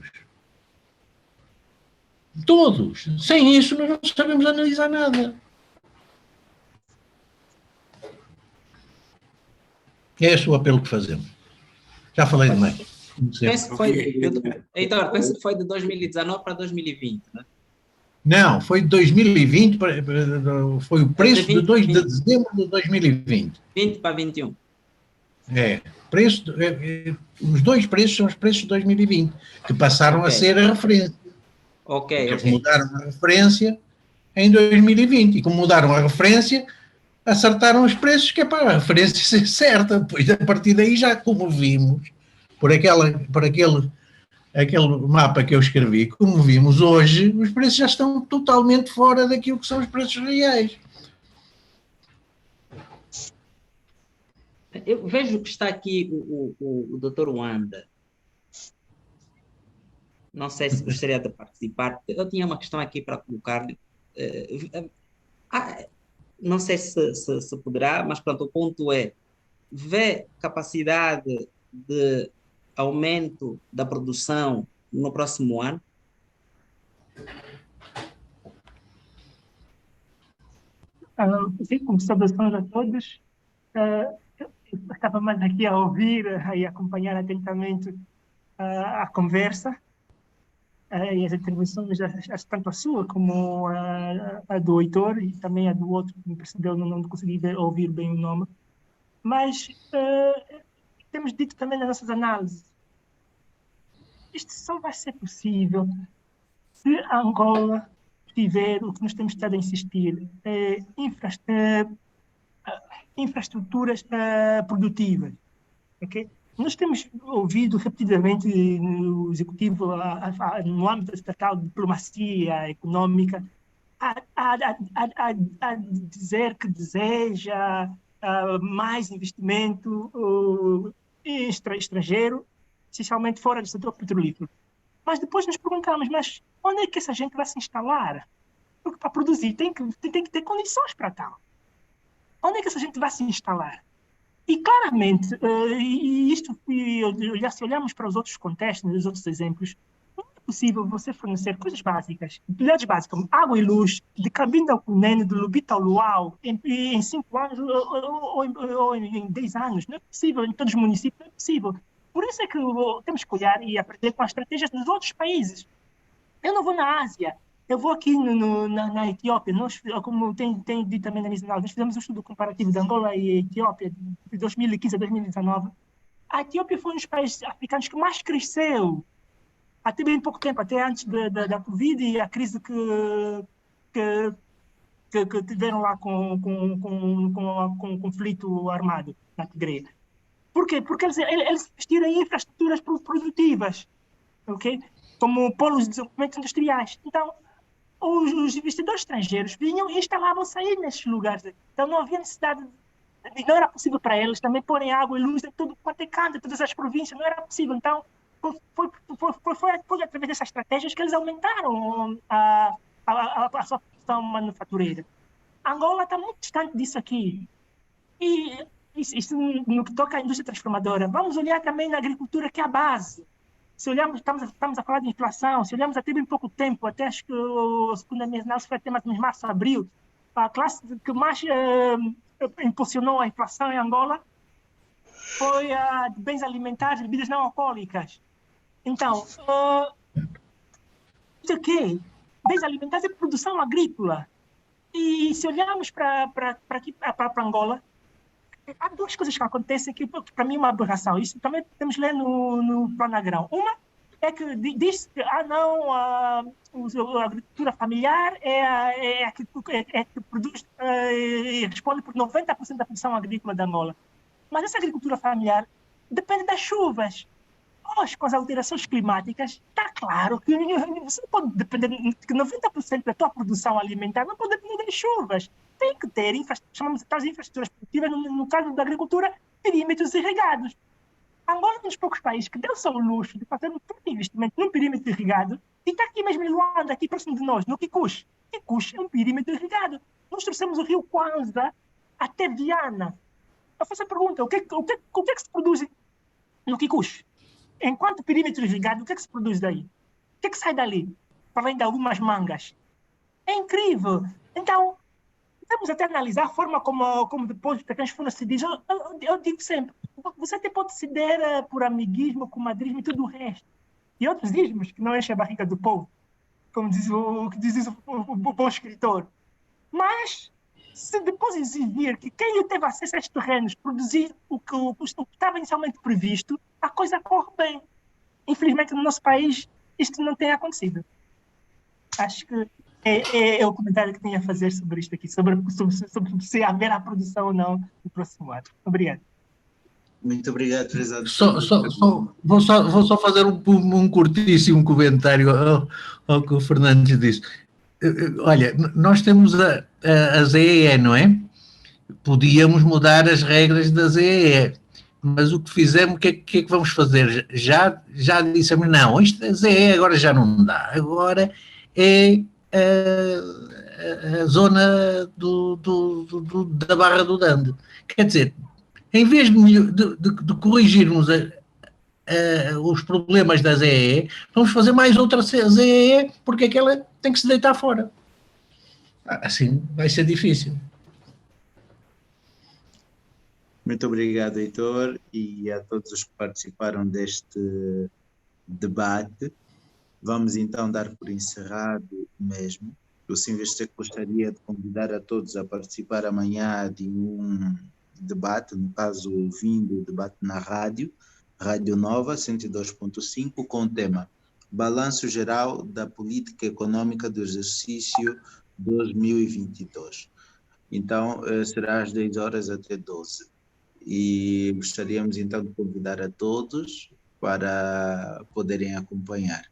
Todos. Sem isso nós não sabemos analisar nada. É esse o apelo que fazemos. Já falei demais. Penso que foi, Heitor, penso que foi de 2019 para 2020, né? Não, foi de 2020, foi o preço de dezembro de 2020. 20 para 21. Os dois preços são os preços de 2020, que passaram a ser a referência. Ok. Mudaram a referência em 2020, e como mudaram a referência, acertaram os preços, que é para a referência ser certa. Depois, a partir daí, já como vimos, por aquele mapa que eu escrevi, como vimos hoje, os preços já estão totalmente fora daquilo que são os preços reais. Eu vejo que está aqui o Dr. Wanda. Não sei se gostaria de participar. Eu tinha uma questão aqui para colocar-lhe. não sei se poderá, mas pronto, o ponto é, vê capacidade de aumento da produção no próximo ano? Sim, como saudações a todos. Eu estava mais aqui a ouvir e acompanhar atentamente a conversa e as intervenções, tanto a sua como a do Heitor e também a do outro, que me percebeu, não consegui ouvir bem o nome. Mas temos dito também nas nossas análises, isto só vai ser possível se a Angola tiver o que nós temos estado a insistir, infraestruturas produtivas. Okay? Nós temos ouvido repetidamente no Executivo, no âmbito estatal de diplomacia econômica, a dizer que deseja mais investimento estrangeiro, essencialmente fora do setor petrolífero. Mas depois nos perguntamos, mas onde é que essa gente vai se instalar? Porque para produzir tem que ter condições para tal. Onde é que essa gente vai se instalar? E claramente, se olharmos para os outros contextos, os outros exemplos, não é possível você fornecer coisas básicas, utilidades básicas, como água e luz, de Cabinda ao Cunene, de Lubita ao Luau, em 5 anos ou em 10 anos. Não é possível, em todos os municípios, não é possível. Por isso é que temos que olhar e aprender com as estratégias dos outros países. Eu não vou na Ásia, eu vou aqui na Etiópia. Nós, como tem dito também na minha análise, nós fizemos um estudo comparativo de Angola e Etiópia de 2015 a 2019. A Etiópia foi um dos países africanos que mais cresceu, até bem pouco tempo, até antes da Covid e a crise que tiveram lá com o conflito armado na Tigreia. Por quê? Porque eles investiram em infraestruturas produtivas, ok? Como polos de desenvolvimento industriais. Então, os investidores estrangeiros vinham e instalavam-se aí nesses lugares. Então, não havia necessidade, não era possível para eles também porem água e luz em todo quanto é canto, em todas as províncias, não era possível. Então, foi através dessas estratégias que eles aumentaram a sua produção manufatureira. Angola está muito distante disso aqui. E isso no que toca à indústria transformadora. Vamos olhar também na agricultura, que é a base. Se olharmos, estamos a falar de inflação, se olharmos até bem pouco tempo, até acho que a segunda minha análise foi até mais ou menos março, abril, a classe que mais impulsionou a inflação em Angola foi a de bens alimentares, bebidas não alcoólicas. Então, isso aqui, bens alimentares é produção agrícola. E se olharmos para Angola, há duas coisas que acontecem que, para mim, é uma aberração. Isso também podemos ler no Planagrão. Uma é que diz que, a agricultura familiar é a que produz e responde por 90% da produção agrícola da Angola. Mas essa agricultura familiar depende das chuvas. Hoje, com as alterações climáticas, está claro que você não pode depender, que 90% da tua produção alimentar não pode depender das chuvas. Tem que ter, chamamos de infraestruturas produtivas, no caso da agricultura, perímetros irrigados. Angola é um dos poucos países que deu-se ao luxo de fazer um investimento num perímetro irrigado e está aqui mesmo em Luanda, aqui próximo de nós, no Kikush. Kikush é um perímetro irrigado. Nós trouxemos o rio Kwanza até Viana. Eu faço a pergunta, o que é que se produz no Kikush? Enquanto perímetro irrigado, o que é que se produz daí? O que é que sai dali? Para além de algumas mangas. É incrível. Então, temos até analisar a forma como depois os pequenos fundos se diz. Eu digo sempre, você até pode ceder por amiguismo, comadrismo e tudo o resto. E outros ismos que não enchem a barriga do povo, como diz o bom escritor. Mas, se depois exigir que quem lhe teve acesso a estes terrenos produzir o que estava inicialmente previsto, a coisa corre bem. Infelizmente, no nosso país, isto não tem acontecido. Acho que é o comentário que tenho a fazer sobre isto aqui, sobre se haverá produção ou não no próximo ano. Obrigado. Muito obrigado, prezado. Vou só fazer um curtíssimo comentário ao que o Fernandes disse. Olha, nós temos a ZEE, não é? Podíamos mudar as regras da ZEE, mas o que fizemos, o que é que vamos fazer? Já dissemos, não, isto da ZEE agora já não dá, agora é a zona da Barra do Dande. Quer dizer, em vez de corrigirmos os problemas da ZEE, vamos fazer mais outra ZEE, porque aquela tem que se deitar fora. Assim vai ser difícil. Muito obrigado, Heitor, e a todos os que participaram deste debate. Vamos então dar por encerrado mesmo. O Sinvestec gostaria de convidar a todos a participar amanhã de um debate, no caso, ouvindo o debate na Rádio Nova 102.5, com o tema Balanço Geral da Política Econômica do Exercício 2022. Então, será às 10 horas até 12. E gostaríamos então de convidar a todos para poderem acompanhar.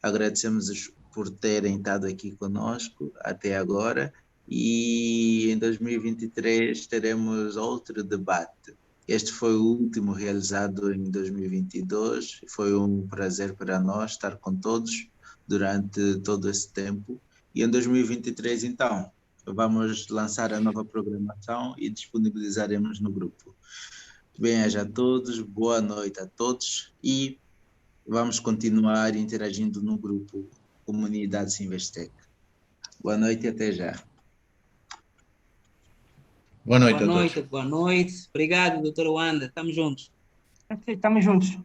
Agradecemos por terem estado aqui conosco até agora e em 2023 teremos outro debate. Este foi o último realizado em 2022. Foi um prazer para nós estar com todos durante todo esse tempo. E em 2023, então, vamos lançar a nova programação e disponibilizaremos no grupo. Bem-aja a todos, boa noite a todos e vamos continuar interagindo no grupo Comunidade Sinvestec. Boa noite e até já. Boa noite Boa a todos. noite, boa noite. Obrigado, doutor Wanda. Estamos juntos. Ok, estamos juntos.